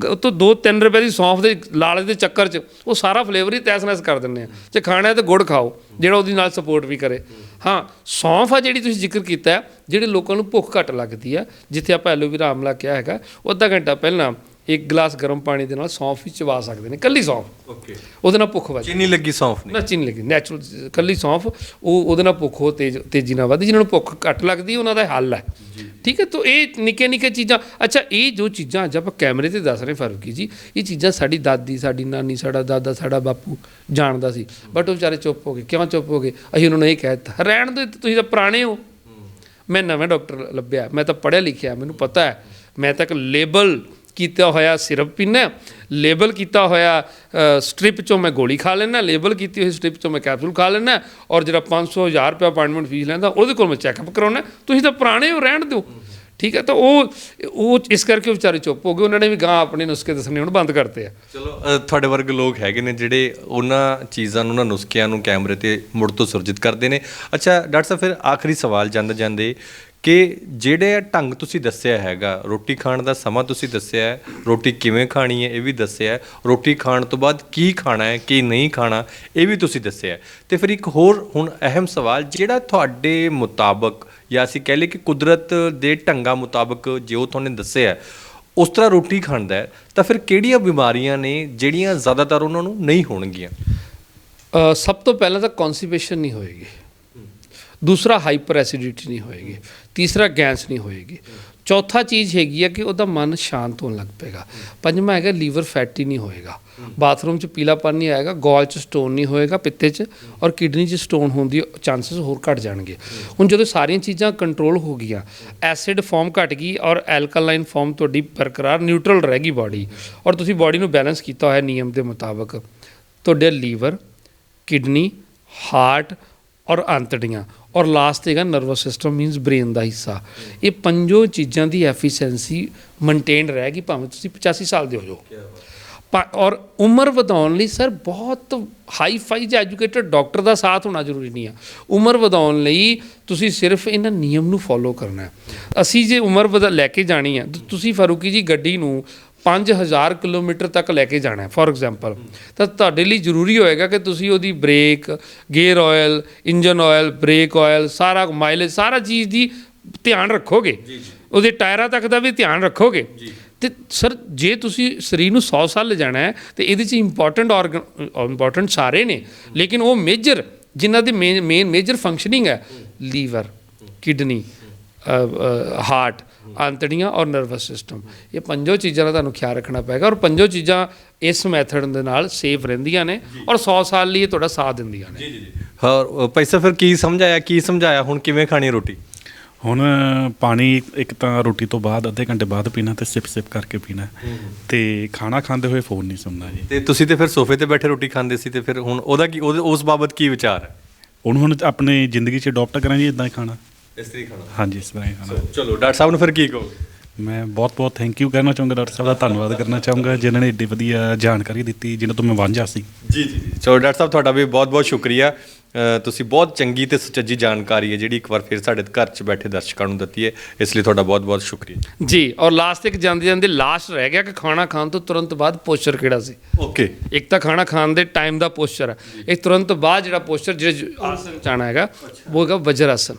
ਉੱਤੋਂ 2-3 ਰੁਪਏ ਦੀ ਸੌਂਫ ਦੇ ਲਾਲੇ ਦੇ ਚੱਕਰ 'ਚ ਉਹ ਸਾਰਾ ਫਲੇਵਰ ਹੀ ਤਹਿਸ-ਨਹਿਸ ਕਰ ਦਿੰਦੇ ਆ। ਜੇ ਖਾਣਾ ਹੈ ਤਾਂ ਗੁੜ ਖਾਓ ਜਿਹੜਾ ਉਹਦੀ ਨਾਲ ਸਪੋਰਟ ਵੀ ਕਰੇ। ਹਾਂ, ਸੌਂਫ ਆ ਜਿਹੜੀ ਤੁਸੀਂ ਜ਼ਿਕਰ ਕੀਤਾ, ਜਿਹੜੇ ਲੋਕਾਂ ਨੂੰ ਭੁੱਖ ਘੱਟ ਲੱਗਦੀ ਆ, ਜਿੱਥੇ ਆਪਾਂ ਐਲੋਵੇਰਾ ਆਮਲਾ ਕਿਹਾ ਹੈਗਾ, ਉਹ ਅੱਧਾ ਘੰਟਾ ਪਹਿਲਾਂ 1 ਗਲਾਸ ਗਰਮ ਪਾਣੀ ਦੇ ਨਾਲ ਸੌਂਫ ਵੀ ਚਬਾ ਸਕਦੇ ਨੇ, ਕੱਲੀ ਸੌਂਫ। ਓਕੇ, ਉਹਦੇ ਨਾਲ ਭੁੱਖ ਵੱਧ, ਚੀਨੀ ਲੱਗੀ ਸੌਂਫ ਨਾ ਨਹੀਂ, ਚੀਨੀ ਲੱਗੀ, ਨੈਚੁਰਲ ਕੱਲੀ ਸੌਂਫ, ਉਹਦੇ ਨਾਲ ਭੁੱਖ ਹੋ ਤੇਜ਼ੀ ਨਾਲ ਵੱਧਦੀ। ਜਿਹਨਾਂ ਨੂੰ ਭੁੱਖ ਘੱਟ ਲੱਗਦੀ ਉਹਨਾਂ ਦਾ ਹੱਲ ਹੈ, ਠੀਕ ਹੈ। ਤਾਂ ਇਹ ਨਿੱਕੇ ਨਿੱਕੇ ਚੀਜ਼ਾਂ। ਅੱਛਾ, ਇਹ ਜੋ ਚੀਜ਼ਾਂ ਅੱਜ ਆਪਾਂ ਕੈਮਰੇ 'ਤੇ ਦੱਸ ਰਹੇ ਫਾਰੂਕੀ ਜੀ, ਇਹ ਚੀਜ਼ਾਂ ਸਾਡੀ ਦਾਦੀ, ਸਾਡੀ ਨਾਨੀ, ਸਾਡਾ ਦਾਦਾ, ਸਾਡਾ ਬਾਪੂ ਜਾਣਦਾ ਸੀ, ਬਟ ਉਹ ਵਿਚਾਰੇ ਚੁੱਪ ਹੋ ਗਏ। ਕਿਉਂ ਚੁੱਪ ਹੋ ਗਏ? ਅਸੀਂ ਉਹਨਾਂ ਨੂੰ ਇਹ ਕਹਿ ਦਿੱਤਾ ਰਹਿਣ ਦਿਓ, ਤੁਸੀਂ ਤਾਂ ਪੁਰਾਣੇ ਹੋ। ਮੈਂ ਨਵਾਂ ਡਾਕਟਰ ਲੱਭਿਆ, ਮੈਂ ਤਾਂ ਪੜ੍ਹਿਆ ਲਿਖਿਆ, ਮੈਨੂੰ ਪਤਾ ਹੈ। ਮੈਂ ਤਾਂ ਇੱਕ ਲੇਬਲ ਕੀਤਾ ਹੋਇਆ ਸਿਰਪ ਪੀਨਾ, ਲੇਬਲ ਕੀਤਾ ਹੋਇਆ ਸਟ੍ਰਿਪ 'ਚੋਂ ਮੈਂ ਗੋਲੀ ਖਾ ਲੈਂਦਾ, ਲੇਬਲ ਕੀਤੀ ਹੋਈ ਸਟ੍ਰਿਪ 'ਚੋਂ ਮੈਂ ਕੈਪਸੂਲ ਖਾ ਲੈਂਦਾ, ਔਰ ਜਿਹੜਾ 500 1000 ਰੁਪਇਆ ਅਪਾਇੰਟਮੈਂਟ ਫੀਸ ਲੈਂਦਾ ਉਹਦੇ ਕੋਲ ਮੈਂ ਚੈੱਕਅਪ ਕਰਾਉਣਾ। ਤੁਸੀਂ ਤਾਂ ਪੁਰਾਣੇ ਹੋ, ਰਹਿਣ ਦਿਓ, ਠੀਕ ਹੈ। ਤਾਂ ਉਹ ਇਸ ਕਰਕੇ ਵਿਚਾਰੇ ਚੁੱਪ ਹੋ ਗਏ। ਉਹਨਾਂ ਨੇ ਵੀ ਗਾਂ ਆਪਣੇ ਨੁਸਖੇ ਦੱਸਣੇ ਹੁਣ ਬੰਦ ਕਰਤੇ ਆ। ਚਲੋ, ਤੁਹਾਡੇ ਵਰਗੇ ਲੋਕ ਹੈਗੇ ਨੇ ਜਿਹੜੇ ਉਹਨਾਂ ਚੀਜ਼ਾਂ ਨੂੰ, ਉਹਨਾਂ ਨੁਸਖਿਆਂ ਨੂੰ ਕੈਮਰੇ ਤੇ ਮੁੜ ਤੋਂ ਸੁਰਜਿਤ ਕਰਦੇ ਨੇ। ਅੱਛਾ ਡਾਕਟਰ ਸਾਹਿਬ, ਫਿਰ ਆਖਰੀ ਸਵਾਲ ਜਾਂਦੇ ਜਾਂਦੇ ਕਿ ਜਿਹੜੇ ਢੰਗ ਤੁਸੀਂ ਦੱਸਿਆ ਹੈਗਾ, ਰੋਟੀ ਖਾਣ ਦਾ ਸਮਾਂ ਤੁਸੀਂ ਦੱਸਿਆ ਹੈ, ਰੋਟੀ ਕਿਵੇਂ ਖਾਣੀ ਹੈ ਇਹ ਵੀ ਦੱਸਿਆ ਹੈ, ਰੋਟੀ ਖਾਣ ਤੋਂ ਬਾਅਦ ਕੀ ਖਾਣਾ ਹੈ ਕੀ ਨਹੀਂ ਖਾਣਾ ਇਹ ਵੀ ਤੁਸੀਂ ਦੱਸਿਆ ਹੈ। ਤੇ ਫਿਰ ਇੱਕ ਹੋਰ ਹੁਣ ਅਹਿਮ ਸਵਾਲ, ਜਿਹੜਾ ਤੁਹਾਡੇ ਮੁਤਾਬਕ ਜਾਂ ਅਸੀਂ ਕਹਿ ਲਈਏ ਕਿ ਕੁਦਰਤ ਦੇ ਢੰਗਾਂ ਮੁਤਾਬਕ ਜੋ ਤੁਹਾਨੂੰ ਦੱਸਿਆ ਉਸ ਤਰ੍ਹਾਂ ਰੋਟੀ ਖਾਂਦਾ ਹੈ, ਤਾਂ ਫਿਰ ਕਿਹੜੀਆਂ ਬਿਮਾਰੀਆਂ ਨੇ ਜਿਹੜੀਆਂ ਜ਼ਿਆਦਾਤਰ ਉਹਨਾਂ ਨੂੰ ਨਹੀਂ ਹੋਣਗੀਆਂ? ਸਭ ਤੋਂ ਪਹਿਲਾਂ ਤਾਂ ਕੌਨਸਟੀਪੇਸ਼ਨ ਨਹੀਂ ਹੋਏਗੀ, ਦੂਸਰਾ ਹਾਈਪਰ ਐਸਿਡਿਟੀ ਨਹੀਂ ਹੋਏਗੀ, ਤੀਸਰਾ ਗੈਸ ਨਹੀਂ ਹੋਏਗੀ, ਚੌਥਾ ਚੀਜ਼ ਹੈਗੀ ਆ ਕਿ ਉਹਦਾ ਮਨ ਸ਼ਾਂਤ ਹੋਣ ਲੱਗ ਪਏਗਾ, ਪੰਜਵਾਂ ਹੈਗਾ ਲੀਵਰ ਫੈਟੀ ਨਹੀਂ ਹੋਏਗਾ, ਬਾਥਰੂਮ 'ਚ ਪੀਲਾਪਨ ਨਹੀਂ ਆਏਗਾ, ਗੋਲ 'ਚ ਸਟੋਨ ਨਹੀਂ ਹੋਏਗਾ ਪਿੱਤੇ 'ਚ, ਔਰ ਕਿਡਨੀ 'ਚ ਸਟੋਨ ਹੋਣ ਦੀ ਚਾਂਸਸ ਹੋਰ ਘਟ ਜਾਣਗੇ। ਹੁਣ ਜਦੋਂ ਸਾਰੀਆਂ ਚੀਜ਼ਾਂ ਕੰਟਰੋਲ ਹੋ ਗਈਆਂ, ਐਸਿਡ ਫਾਰਮ ਘਟ ਗਈ ਔਰ ਐਲਕਲਾਈਨ ਫਾਰਮ ਤੁਹਾਡੀ ਬਰਕਰਾਰ ਨਿਊਟਰਲ ਰਹਿ ਗਈ ਬਾਡੀ, ਔਰ ਤੁਸੀਂ ਬਾਡੀ ਨੂੰ ਬੈਲੈਂਸ ਕੀਤਾ ਹੋਇਆ ਨਿਯਮ ਦੇ ਮੁਤਾਬਕ, ਤੁਹਾਡੇ ਲੀਵਰ, ਕਿਡਨੀ, ਹਾਰਟ ਔਰ ਅੰਤੜੀਆਂ, ਔਰ ਲਾਸਟ ਹੈਗਾ ਨਰਵਸ ਸਿਸਟਮ ਮੀਨਸ ਬ੍ਰੇਨ ਦਾ ਹਿੱਸਾ, ਇਹ ਪੰਜੋ ਚੀਜ਼ਾਂ ਦੀ ਐਫੀਸ਼ੀਐਂਸੀ ਮੇਨਟੇਨ ਰਹੇਗੀ ਭਾਵੇਂ ਤੁਸੀਂ 85 ਸਾਲ ਦੇ ਹੋ ਜਾਓ। ਔਰ ਉਮਰ ਵਧਾਉਣ ਲਈ ਸਰ ਬਹੁਤ ਹਾਈ ਫਾਈ ਜਾਂ ਐਜੂਕੇਟਡ ਡਾਕਟਰ ਦਾ ਸਾਥ ਹੋਣਾ ਜ਼ਰੂਰੀ ਨਹੀਂ ਆ। ਉਮਰ ਵਧਾਉਣ ਲਈ ਤੁਸੀਂ ਸਿਰਫ ਇਹਨਾਂ ਨਿਯਮ ਨੂੰ ਫੋਲੋ ਕਰਨਾ ਹੈ। ਅਸੀਂ ਜੇ ਉਮਰ ਲੈ ਕੇ ਜਾਣੀ ਹੈ, ਤੁਸੀਂ ਫਾਰੂਕੀ ਜੀ ਗੱਡੀ ਨੂੰ 5000 ਕਿਲੋਮੀਟਰ ਤੱਕ ਲੈ ਕੇ ਜਾਣਾ ਫੋਰ ਐਗਜ਼ਾਮਪਲ, ਤਾਂ ਤੁਹਾਡੇ ਲਈ ਜ਼ਰੂਰੀ ਹੋਏਗਾ ਕਿ ਤੁਸੀਂ ਉਹਦੀ brake, gear oil, engine oil, brake oil, ਸਾਰਾ ਮਾਈਲੇਜ, ਸਾਰਾ ਚੀਜ਼ ਦੀ ਧਿਆਨ ਰੱਖੋਗੇ, ਉਹਦੇ ਟਾਇਰਾਂ ਤੱਕ ਦਾ ਵੀ ਧਿਆਨ ਰੱਖੋਗੇ। ਤੇ ਸਰ ਜੇ ਤੁਸੀਂ ਸਰੀਰ ਨੂੰ 100 ਸਾਲ ਲਿਜਾਣਾ ਹੈ ਤੇ ਇਹਦੇ 'ਚ ਇੰਪੋਰਟੈਂਟ ਸਾਰੇ ਨੇ, ਲੇਕਿਨ ਉਹ ਮੇਜਰ ਜਿਨ੍ਹਾਂ ਦੀ ਮੇਜਰ ਫੰਕਸ਼ਨਿੰਗ ਹੈ, ਲੀਵਰ, ਕਿਡਨੀ, ਹਾਰਟ, ਅੰਤੜੀਆਂ ਔਰ ਨਰਵਸ ਸਿਸਟਮ, ਇਹ ਪੰਜੋ ਚੀਜ਼ਾਂ ਦਾ ਤੁਹਾਨੂੰ ਖਿਆਲ ਰੱਖਣਾ ਪਏਗਾ। ਔਰ ਪੰਜੋ ਚੀਜ਼ਾਂ ਇਸ ਮੈਥਡ ਦੇ ਨਾਲ ਸੇਫ ਰਹਿੰਦੀਆਂ ਨੇ ਔਰ 100 ਸਾਲ ਲਈ ਇਹ ਤੁਹਾਡਾ ਸਾਥ ਦਿੰਦੀਆਂ ਨੇ। ਹਾਂ ਭਾਈ ਸਾਹਿਬ, ਫਿਰ ਕੀ ਸਮਝਾਇਆ ਹੁਣ ਕਿਵੇਂ ਖਾਣੀ ਰੋਟੀ? ਹੁਣ ਪਾਣੀ ਇੱਕ ਤਾਂ ਰੋਟੀ ਤੋਂ ਬਾਅਦ ਅੱਧੇ ਘੰਟੇ ਬਾਅਦ ਪੀਣਾ ਤੇ ਸਿਪ ਕਰਕੇ ਪੀਣਾ ਤੇ ਖਾਣਾ ਖਾਂਦੇ ਹੋਏ ਫੋਨ ਨਹੀਂ ਸੁਣਨਾ ਜੀ। ਤੇ ਤੁਸੀਂ ਤੇ ਫਿਰ ਸੋਫੇ ਤੇ ਬੈਠੇ ਰੋਟੀ ਖਾਂਦੇ ਸੀ, ਤੇ ਫਿਰ ਹੁਣ ਉਹਦਾ ਕੀ, ਉਸ ਬਾਬਤ ਕੀ ਵਿਚਾਰ ਹੈ? ਹੁਣ ਆਪਣੀ ਜ਼ਿੰਦਗੀ 'ਚ ਅਡੋਪਟ ਕਰਾਂ ਜੀ ਇਦਾਂ ਹੀ ਖਾਣਾ। ਇਸ ਤਰੀਕੇ ਖਾਣਾ? ਹਾਂਜੀ, ਇਸ ਤਰ੍ਹਾਂ ਹੀ ਖਾਣਾ। ਚਲੋ ਡਾਕਟਰ ਸਾਹਿਬ ਨੂੰ ਫਿਰ ਕੀ ਕਹੋਗੇ? ਮੈਂ ਬਹੁਤ ਬਹੁਤ ਥੈਂਕ ਯੂ ਕਹਿਣਾ ਚਾਹੂੰਗਾ, ਡਾਕਟਰ ਸਾਹਿਬ ਦਾ ਧੰਨਵਾਦ ਕਰਨਾ ਚਾਹੂੰਗਾ ਜਿਨ੍ਹਾਂ ਨੇ ਏਡੀ ਵਧੀਆ ਜਾਣਕਾਰੀ ਦਿੱਤੀ ਜਿਹਨਾਂ ਤੋਂ ਮੈਂ ਵਾਂਝਾ ਸੀ। ਜੀ ਜੀ ਜੀ। ਚਲੋ ਡਾਕਟਰ ਸਾਹਿਬ ਤੁਹਾਡਾ ਵੀ ਬਹੁਤ ਬਹੁਤ ਸ਼ੁਕਰੀਆ। ਤੁਸੀਂ ਬਹੁਤ ਚੰਗੀ ਤੇ ਸੁਚੱਜੀ ਜਾਣਕਾਰੀ ਹੈ ਜਿਹੜੀ ਇੱਕ ਵਾਰ ਫਿਰ ਸਾਡੇ ਘਰ 'ਚ ਬੈਠੇ ਦਰਸ਼ਕਾਂ ਨੂੰ ਦਿੱਤੀ ਹੈ, ਇਸ ਲਈ ਤੁਹਾਡਾ ਬਹੁਤ ਬਹੁਤ ਸ਼ੁਕਰੀਆ ਜੀ। ਔਰ ਲਾਸਟ ਤੱਕ ਜਾਂਦੇ ਜਾਂਦੇ ਲਾਸਟ ਰਹਿ ਗਿਆ ਕਿ ਖਾਣਾ ਖਾਣ ਤੋਂ ਤੁਰੰਤ ਬਾਅਦ ਪੋਸਚਰ ਕਿਹੜਾ ਸੀ। ਓਕੇ। ਇੱਕ ਤਾਂ ਖਾਣਾ ਖਾਣ ਦੇ ਟਾਈਮ ਦਾ ਪੋਸਚਰ ਹੈ, ਇਹ ਤੁਰੰਤ ਬਾਅਦ ਜਿਹੜਾ ਪੋਸਚਰ ਜਿਹੜੇ ਆਸਨ ਚਾਣਾ ਹੈਗਾ ਉਹ ਹੈਗਾ ਵਜਰ ਆਸਨ।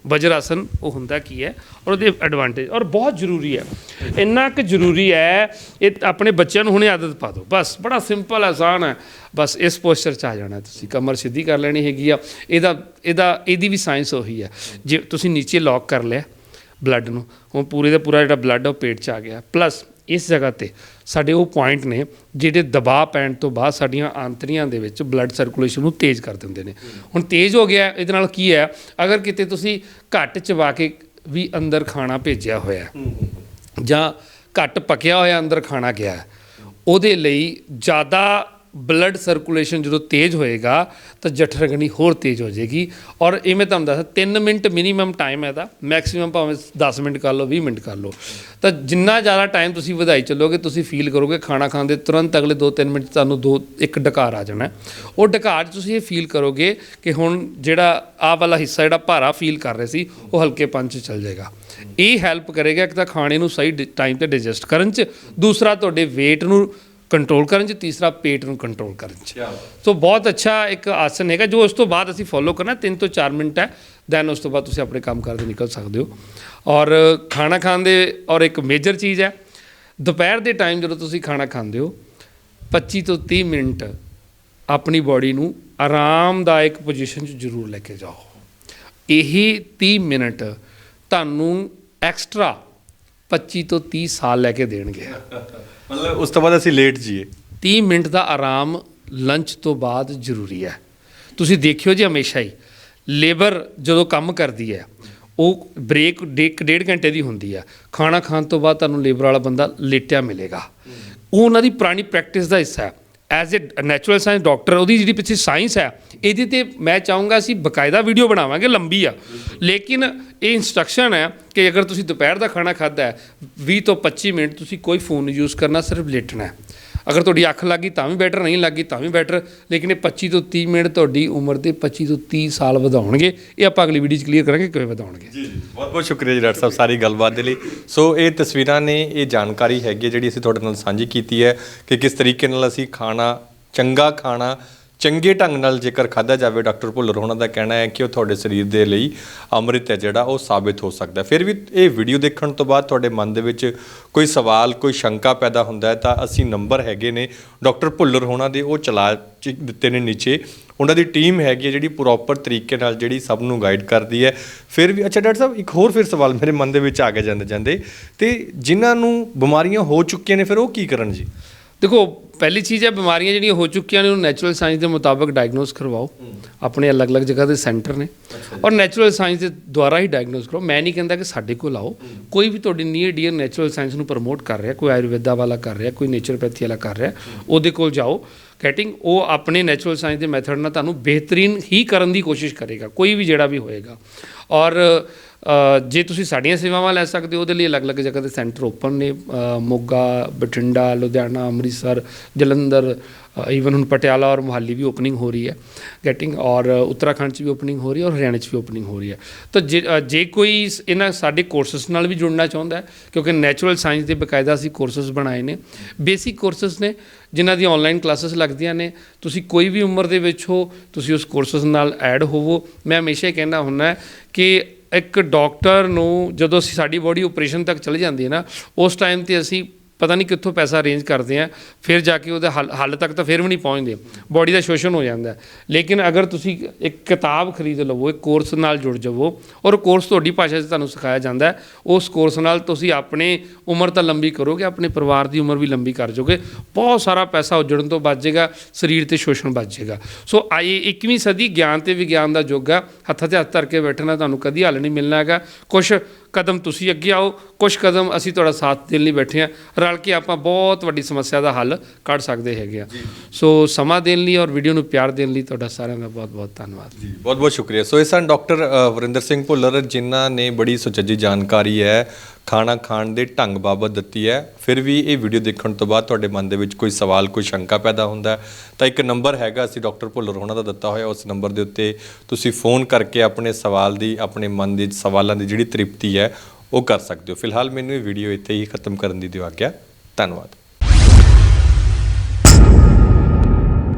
ਵਜਰ ਆਸਨ ਉਹ ਹੁੰਦਾ ਕੀ ਹੈ ਔਰ ਉਹਦੇ ਐਡਵਾਂਟੇਜ ਔਰ ਬਹੁਤ ਜ਼ਰੂਰੀ ਹੈ, ਇੰਨਾ ਕੁ ਜ਼ਰੂਰੀ ਹੈ। ਇਹ ਆਪਣੇ ਬੱਚਿਆਂ ਨੂੰ ਹੁਣੇ ਆਦਤ ਪਾ ਦਿਓ, ਬਸ ਬੜਾ ਸਿੰਪਲ ਆਸਾਨ ਹੈ। ਬਸ ਇਸ ਪੋਸਚਰ 'ਚ ਆ ਜਾਣਾ, ਤੁਸੀਂ ਕਮਰ ਸਿੱਧੀ ਕਰ ਲੈਣੀ ਹੈਗੀ ਆ। ਇਹਦੀ ਵੀ ਸਾਇੰਸ ਉਹੀ ਹੈ। ਜੇ ਤੁਸੀਂ ਨੀਚੇ ਲੌਕ ਕਰ ਲਿਆ ਬਲੱਡ ਨੂੰ, ਹੁਣ ਪੂਰੇ ਦਾ ਪੂਰਾ ਜਿਹੜਾ ਬਲੱਡ ਉਹ ਪੇਟ 'ਚ ਆ ਗਿਆ, ਪਲੱਸ ਇਸ ਜਗ੍ਹਾ 'ਤੇ ਸਾਡੇ ਉਹ ਪੁਆਇੰਟ ਨੇ ਜਿਹੜੇ ਦਬਾਅ ਪੈਣ ਤੋਂ ਬਾਅਦ ਸਾਡੀਆਂ ਆਂਤੜੀਆਂ ਦੇ ਵਿੱਚ ਬਲੱਡ ਸਰਕੂਲੇਸ਼ਨ ਨੂੰ ਤੇਜ਼ ਕਰ ਦਿੰਦੇ ਨੇ। ਹੁਣ ਤੇਜ਼ ਹੋ ਗਿਆ, ਇਹਦੇ ਨਾਲ ਕੀ ਹੈ, ਅਗਰ ਕਿਤੇ ਤੁਸੀਂ ਘੱਟ ਚਬਾ ਕੇ ਵੀ ਅੰਦਰ ਖਾਣਾ ਭੇਜਿਆ ਹੋਇਆ ਜਾਂ ਘੱਟ ਪੱਕਿਆ ਹੋਇਆ ਅੰਦਰ ਖਾਣਾ ਗਿਆ, ਉਹਦੇ ਲਈ ਜ਼ਿਆਦਾ ਬਲੱਡ ਸਰਕੂਲੇਸ਼ਨ ਜਦੋਂ ਤੇਜ਼ ਹੋਏਗਾ ਤਾਂ ਜਠਰਗਨੀ ਹੋਰ ਤੇਜ਼ ਹੋ ਜਾਏਗੀ। ਔਰ ਇਹ ਮੈਂ ਤੁਹਾਨੂੰ ਦੱਸਾਂ 3 ਮਿੰਟ ਮਿਨੀਮਮ ਟਾਈਮ ਹੈ ਇਹਦਾ, ਮੈਕਸਿਮਮ ਭਾਵੇਂ 10 ਮਿੰਟ ਕਰ ਲਓ, 20 ਮਿੰਟ ਕਰ ਲਓ। ਤਾਂ ਜਿੰਨਾ ਜ਼ਿਆਦਾ ਟਾਈਮ ਤੁਸੀਂ ਵਧਾਈ ਚੱਲੋਗੇ, ਤੁਸੀਂ ਫੀਲ ਕਰੋਗੇ ਖਾਣਾ ਖਾਣ ਦੇ ਤੁਰੰਤ ਅਗਲੇ 2-3 ਮਿੰਟ ਤੁਹਾਨੂੰ ਇੱਕ ਡਕਾਰ ਆ ਜਾਣਾ। ਉਹ ਡਕਾਰ 'ਚ ਤੁਸੀਂ ਇਹ ਫੀਲ ਕਰੋਗੇ ਕਿ ਹੁਣ ਜਿਹੜਾ ਆਹ ਵਾਲਾ ਹਿੱਸਾ ਜਿਹੜਾ ਭਾਰਾ ਫੀਲ ਕਰ ਰਹੇ ਸੀ ਉਹ ਹਲਕੇਪਨ 'ਚ ਚੱਲ ਜਾਏਗਾ। ਇਹ ਹੈਲਪ ਕਰੇਗਾ ਇੱਕ ਤਾਂ ਖਾਣੇ ਨੂੰ ਸਹੀ ਟਾਈਮ 'ਤੇ ਡਾਈਜੈਸਟ ਕਰਨ 'ਚ, ਦੂਸਰਾ ਤੁਹਾਡੇ ਵੇਟ ਨੂੰ ਕੰਟਰੋਲ ਕਰਨ 'ਚ, ਤੀਸਰਾ ਪੇਟ ਨੂੰ ਕੰਟਰੋਲ ਕਰਨ 'ਚ। ਸੋ ਬਹੁਤ ਅੱਛਾ ਇੱਕ ਆਸਨ ਹੈਗਾ ਜੋ ਉਸ ਤੋਂ ਬਾਅਦ ਅਸੀਂ ਫੋਲੋ ਕਰਨਾ। 3 ਤੋਂ 4 ਮਿੰਟ ਹੈ, ਦੈਨ ਉਸ ਤੋਂ ਬਾਅਦ ਤੁਸੀਂ ਆਪਣੇ ਕੰਮ ਕਰਦੇ ਨਿਕਲ ਸਕਦੇ ਹੋ। ਔਰ ਖਾਣਾ ਖਾਣ ਦੇ ਔਰ ਇੱਕ ਮੇਜਰ ਚੀਜ਼ ਹੈ, ਦੁਪਹਿਰ ਦੇ ਟਾਈਮ ਜਦੋਂ ਤੁਸੀਂ ਖਾਣਾ ਖਾਂਦੇ ਹੋ 25 ਤੋਂ 30 ਮਿੰਟ ਆਪਣੀ ਬਾਡੀ ਨੂੰ ਆਰਾਮਦਾਇਕ ਪੋਜੀਸ਼ਨ 'ਚ ਜ਼ਰੂਰ ਲੈ ਕੇ ਜਾਓ। ਇਹੀ 30 ਮਿੰਟ ਤੁਹਾਨੂੰ ਐਕਸਟਰਾ 25 ਤੋਂ 30 ਸਾਲ ਲੈ ਕੇ ਦੇਣਗੇ। ਮਤਲਬ ਉਸ ਤੋਂ ਬਾਅਦ ਅਸੀਂ ਲੇਟ ਜੀਏ। 30 ਮਿੰਟ ਦਾ ਆਰਾਮ ਲੰਚ ਤੋਂ ਬਾਅਦ ਜ਼ਰੂਰੀ ਹੈ। ਤੁਸੀਂ ਦੇਖਿਓ ਜੀ ਹਮੇਸ਼ਾ ਹੀ ਲੇਬਰ ਜਦੋਂ ਕੰਮ ਕਰਦੀ ਹੈ ਉਹ ਬ੍ਰੇਕ 1.5 ਘੰਟੇ ਦੀ ਹੁੰਦੀ ਹੈ। ਖਾਣਾ ਖਾਣ ਤੋਂ ਬਾਅਦ ਤੁਹਾਨੂੰ ਲੇਬਰ ਵਾਲਾ ਬੰਦਾ ਲੇਟਿਆ ਮਿਲੇਗਾ। ਉਹ ਉਹਨਾਂ ਦੀ ਪੁਰਾਣੀ ਪ੍ਰੈਕਟਿਸ ਦਾ ਹਿੱਸਾ ਹੈ। As a natural science doctor ਉਹਦੀ ਜਿਹੜੀ ਪਿੱਛੇ ਸਾਇੰਸ ਹੈ, ਇਹਦੇ 'ਤੇ ਮੈਂ ਚਾਹੂੰਗਾ ਅਸੀਂ ਬਕਾਇਦਾ ਵੀਡੀਓ ਬਣਾਵਾਂਗੇ, ਲੰਬੀ ਆ, ਲੇਕਿਨ ਇਹ ਇੰਸਟਰਕਸ਼ਨ ਹੈ ਕਿ ਅਗਰ ਤੁਸੀਂ ਦੁਪਹਿਰ ਦਾ ਖਾਣਾ ਖਾਧਾ ਹੈ 20 ਤੋਂ 25 ਮਿੰਟ ਤੁਸੀਂ ਕੋਈ ਫੋਨ ਨਹੀਂ ਯੂਜ਼ ਕਰਨਾ, ਸਿਰਫ ਲੇਟਣਾ ਹੈ। ਅਗਰ ਤੁਹਾਡੀ ਅੱਖ ਲੱਗ ਗਈ ਤਾਂ ਵੀ ਬੈਟਰ, ਨਹੀਂ ਲੱਗੀ ਤਾਂ ਵੀ ਬੈਟਰ, ਲੇਕਿਨ ਇਹ 25 ਤੋਂ 30 ਮਿੰਟ ਤੁਹਾਡੀ ਉਮਰ ਦੇ 25 ਤੋਂ 30 ਸਾਲ ਵਧਾਉਣਗੇ। ਇਹ ਆਪਾਂ ਅਗਲੀ ਵੀਡੀਓ 'ਚ ਕਲੀਅਰ ਕਰਾਂਗੇ ਕਿਵੇਂ ਵਧਾਉਣਗੇ। ਜੀ ਜੀ, ਬਹੁਤ ਬਹੁਤ ਸ਼ੁਕਰੀਆ ਜੀ ਡਾਕਟਰ ਸਾਹਿਬ ਸਾਰੀ ਗੱਲਬਾਤ ਦੇ ਲਈ। ਸੋ ਇਹ ਤਸਵੀਰਾਂ ਨੇ, ਇਹ ਜਾਣਕਾਰੀ ਹੈਗੀ ਜਿਹੜੀ ਅਸੀਂ ਤੁਹਾਡੇ ਨਾਲ ਸਾਂਝੀ ਕੀਤੀ ਹੈ ਕਿ ਕਿਸ ਤਰੀਕੇ ਨਾਲ ਅਸੀਂ ਖਾਣਾ, ਚੰਗਾ ਖਾਣਾ ਚੰਗੇ ਢੰਗ ਨਾਲ ਜੇਕਰ ਖਾਧਾ ਜਾਵੇ, ਡਾਕਟਰ ਭੁੱਲਰ ਹੋਣਾ ਦਾ ਕਹਿਣਾ ਹੈ ਕਿ ਉਹ ਤੁਹਾਡੇ ਸਰੀਰ ਦੇ ਲਈ ਅੰਮ੍ਰਿਤ ਹੈ ਜਿਹੜਾ ਉਹ ਸਾਬਿਤ ਹੋ ਸਕਦਾ। ਫਿਰ ਵੀ ਇਹ ਵੀਡੀਓ ਦੇਖਣ ਤੋਂ ਬਾਅਦ ਤੁਹਾਡੇ ਮਨ ਦੇ ਵਿੱਚ ਕੋਈ ਸਵਾਲ, ਕੋਈ ਸ਼ੰਕਾ ਪੈਦਾ ਹੁੰਦਾ ਹੈ ਤਾਂ ਅਸੀਂ ਨੰਬਰ ਹੈਗੇ ਨੇ ਡਾਕਟਰ ਭੁੱਲਰ ਹੋਣਾ ਦੇ, ਉਹ ਚਲਾ ਦਿੱਤੇ ਨੇ ਨੀਚੇ। ਉਹਨਾਂ ਦੀ ਟੀਮ ਹੈਗੀ ਹੈ ਜਿਹੜੀ ਪ੍ਰੋਪਰ ਤਰੀਕੇ ਨਾਲ ਜਿਹੜੀ ਸਭ ਨੂੰ ਗਾਈਡ ਕਰਦੀ ਹੈ। ਫਿਰ ਵੀ ਅੱਛਾ ਡਾਕਟਰ ਸਾਹਿਬ, ਇੱਕ ਹੋਰ ਫਿਰ ਸਵਾਲ ਮੇਰੇ ਮਨ ਦੇ ਵਿੱਚ ਆ ਗਿਆ ਜਾਂਦੇ ਜਾਂਦੇ, ਤੇ ਜਿਨ੍ਹਾਂ ਨੂੰ ਬਿਮਾਰੀਆਂ ਹੋ ਚੁੱਕੀਆਂ ਨੇ ਫਿਰ ਉਹ ਕੀ ਕਰਨ ਜੀ? ਦੇਖੋ, ਪਹਿਲੀ ਚੀਜ਼ ਹੈ ਬਿਮਾਰੀਆਂ ਜਿਹੜੀਆਂ ਹੋ ਚੁੱਕੀਆਂ ਨੇ ਉਹਨੂੰ ਨੈਚੁਰਲ ਸਾਇੰਸ ਦੇ ਮੁਤਾਬਕ ਡਾਇਗਨੋਸ ਕਰਵਾਓ। ਆਪਣੇ ਅਲੱਗ-ਅਲੱਗ ਜਗ੍ਹਾ ਦੇ ਸੈਂਟਰ ਨੇ ਔਰ ਨੈਚੁਰਲ ਸਾਇੰਸ ਦੇ ਦੁਆਰਾ ਹੀ ਡਾਇਗਨੋਸ ਕਰੋ। ਮੈਂ ਨਹੀਂ ਕਹਿੰਦਾ ਕਿ ਸਾਡੇ ਕੋਲ ਆਓ, ਕੋਈ ਵੀ ਤੁਹਾਡੀ ਨੀਅਰ ਡੀਅਰ ਨੈਚੁਰਲ ਸਾਇੰਸ ਨੂੰ ਪ੍ਰਮੋਟ ਕਰ ਰਿਹਾ, ਕੋਈ ਆਯੁਰਵੇਦਾ ਵਾਲਾ ਕਰ ਰਿਹਾ, ਕੋਈ ਨੇਚਰਪੈਥੀ ਵਾਲਾ ਕਰ ਰਿਹਾ, ਉਹਦੇ ਕੋਲ ਜਾਓ। ਗੈਟਿੰਗ ਉਹ ਆਪਣੇ ਨੈਚੁਰਲ ਸਾਇੰਸ ਦੇ ਮੈਥਡ ਨਾਲ ਤੁਹਾਨੂੰ ਬਿਹਤਰੀਨ ਹੀ ਕਰਨ ਦੀ ਕੋਸ਼ਿਸ਼ ਕਰੇਗਾ, ਕੋਈ ਵੀ ਜਿਹੜਾ ਵੀ ਹੋਏਗਾ। ਔਰ ਜੇ ਤੁਸੀਂ ਸਾਡੀਆਂ ਸੇਵਾਵਾਂ ਲੈ ਸਕਦੇ ਹੋ ਉਹਦੇ ਲਈ ਅਲੱਗ-ਅਲੱਗ ਜਗ੍ਹਾ ਦੇ ਸੈਂਟਰ ਓਪਨ ਨੇ, ਮੋਗਾ, ਬਠਿੰਡਾ, ਲੁਧਿਆਣਾ, ਅੰਮ੍ਰਿਤਸਰ, ਜਲੰਧਰ, ਈਵਨ ਹੁਣ ਪਟਿਆਲਾ ਔਰ ਮੁਹਾਲੀ ਵੀ ਓਪਨਿੰਗ ਹੋ ਰਹੀ ਹੈ ਗੈਟਿੰਗ, ਔਰ ਉੱਤਰਾਖੰਡ 'ਚ ਵੀ ਓਪਨਿੰਗ ਹੋ ਰਹੀ ਹੈ ਔਰ ਹਰਿਆਣਾ 'ਚ ਵੀ ਓਪਨਿੰਗ ਹੋ ਰਹੀ ਹੈ। ਤਾਂ ਜੇ ਕੋਈ ਇਹਨਾਂ ਸਾਡੇ ਕੋਰਸਿਸ ਨਾਲ ਵੀ ਜੁੜਨਾ ਚਾਹੁੰਦਾ ਹੈ, ਕਿਉਂਕਿ ਨੈਚੁਰਲ ਸਾਇੰਸ ਦੇ ਬਕਾਇਦਾ ਅਸੀਂ ਕੋਰਸਿਸ ਬਣਾਏ ਨੇ, ਬੇਸਿਕ ਕੋਰਸਿਸ ਨੇ ਜਿਨ੍ਹਾਂ ਦੀ ਆਨਲਾਈਨ ਕਲਾਸਿਸ ਲੱਗਦੀਆਂ ਨੇ। ਤੁਸੀਂ ਕੋਈ ਵੀ ਉਮਰ ਦੇ ਵਿੱਚ ਹੋ, ਤੁਸੀਂ ਉਸ ਕੋਰਸਿਸ ਨਾਲ ਐਡ ਹੋਵੋ। ਮੈਂ ਹਮੇਸ਼ਾ ਹੀ ਕਹਿੰਦਾ ਹੁੰਦਾ ਕਿ ਇੱਕ ਡਾਕਟਰ ਨੂੰ ਜਦੋਂ ਸਾਡੀ ਬੋਡੀ ਆਪਰੇਸ਼ਨ ਤੱਕ ਚਲੀ ਜਾਂਦੀ ਹੈ ਨਾ, ਉਸ ਟਾਈਮ 'ਤੇ ਅਸੀਂ ਪਤਾ ਨਹੀਂ ਕਿੱਥੋਂ ਪੈਸਾ ਅਰੇਂਜ ਕਰਦੇ ਆ, ਫਿਰ ਜਾ ਕੇ ਉਹਦੇ ਹੱਲ ਤੱਕ ਤਾਂ ਫਿਰ ਵੀ ਨਹੀਂ ਪਹੁੰਚਦੇ, ਬੋਡੀ ਦਾ ਸ਼ੋਸ਼ਣ ਹੋ ਜਾਂਦਾ। ਲੇਕਿਨ ਅਗਰ ਤੁਸੀਂ ਇੱਕ ਕਿਤਾਬ ਖਰੀਦ ਲਵੋ, ਇੱਕ ਕੋਰਸ ਨਾਲ ਜੁੜ ਜਾਵੋ, ਔਰ ਕੋਰਸ ਤੁਹਾਡੀ ਭਾਸ਼ਾ 'ਚ ਤੁਹਾਨੂੰ ਸਿਖਾਇਆ ਜਾਂਦਾ ਹੈ, ਉਸ ਕੋਰਸ ਨਾਲ ਤੁਸੀਂ ਆਪਣੇ ਉਮਰ ਤਾਂ ਲੰਬੀ ਕਰੋਗੇ, ਆਪਣੇ ਪਰਿਵਾਰ ਦੀ ਉਮਰ ਵੀ ਲੰਬੀ ਕਰ ਜਾਓਗੇ, ਬਹੁਤ ਸਾਰਾ ਪੈਸਾ ਉੱਜੜਨ ਤੋਂ ਬਚ ਜਾਏਗਾ, ਸਰੀਰ ਤੇ ਸ਼ੋਸ਼ਣ ਬਚ ਜਾਏਗਾ। ਸੋ ਆਈ 21ਵੀਂ ਸਦੀ ਗਿਆਨ ਤੇ ਵਿਗਿਆਨ ਦਾ ਯੁੱਗ ਆ। ਹੱਥਾਂ 'ਤੇ ਹੱਥ ਧਰ ਕੇ ਬੈਠਣਾ ਤੁਹਾਨੂੰ ਕਦੀ ਹੱਲ ਨਹੀਂ ਮਿਲਣਾ ਹੈਗਾ। ਕੁਛ ਕਦਮ ਤੁਸੀਂ ਅੱਗੇ ਆਓ, ਕੁਛ ਕਦਮ ਅਸੀਂ ਤੁਹਾਡਾ ਸਾਥ ਦੇਣ ਲਈ ਬੈਠੇ ਹਾਂ, ਰਲ ਕੇ ਆਪਾਂ ਬਹੁਤ ਵੱਡੀ ਸਮੱਸਿਆ ਦਾ ਹੱਲ ਕੱਢ ਸਕਦੇ ਹੈਗੇ ਆ। ਸੋ ਸਮਾਂ ਦੇਣ ਲਈ ਔਰ ਵੀਡੀਓ ਨੂੰ ਪਿਆਰ ਦੇਣ ਲਈ ਤੁਹਾਡਾ ਸਾਰਿਆਂ ਦਾ ਬਹੁਤ ਬਹੁਤ ਧੰਨਵਾਦ ਜੀ। ਬਹੁਤ ਬਹੁਤ ਸ਼ੁਕਰੀਆ। ਸੋ ਇਹ ਸਨ ਡਾਕਟਰ ਵਰਿੰਦਰ ਸਿੰਘ ਭੁੱਲਰ, ਜਿਨ੍ਹਾਂ ਨੇ ਬੜੀ ਸੁਚੱਜੀ ਜਾਣਕਾਰੀ ਹੈ ਖਾਣਾ ਖਾਣ ਦੇ ਢੰਗ ਬਾਬਤ ਦਿੱਤੀ ਹੈ। ਫਿਰ ਵੀ ਇਹ ਵੀਡੀਓ ਦੇਖਣ ਤੋਂ ਬਾਅਦ ਤੁਹਾਡੇ ਮਨ ਦੇ ਵਿੱਚ ਕੋਈ ਸਵਾਲ, ਕੋਈ ਸ਼ੰਕਾ ਪੈਦਾ ਹੁੰਦਾ ਤਾਂ ਇੱਕ ਨੰਬਰ ਹੈਗਾ, ਅਸੀਂ ਡਾਕਟਰ ਭੁੱਲਰ ਹੋਣਾ ਦਾ ਦਿੱਤਾ ਹੋਇਆ, ਉਸ ਨੰਬਰ ਦੇ ਉੱਤੇ ਤੁਸੀਂ ਫੋਨ ਕਰਕੇ ਆਪਣੇ ਸਵਾਲ ਦੀ, ਆਪਣੇ ਮਨ ਦੇ ਸਵਾਲਾਂ ਦੀ ਜਿਹੜੀ ਤ੍ਰਿਪਤੀ ਹੈ ਉਹ ਕਰ ਸਕਦੇ ਹੋ। ਫਿਲਹਾਲ ਮੈਨੂੰ ਇਹ ਵੀਡੀਓ ਇੱਥੇ ਹੀ ਖਤਮ ਕਰਨ ਦੀ ਦਿਓ ਆਗਿਆ। ਧੰਨਵਾਦ।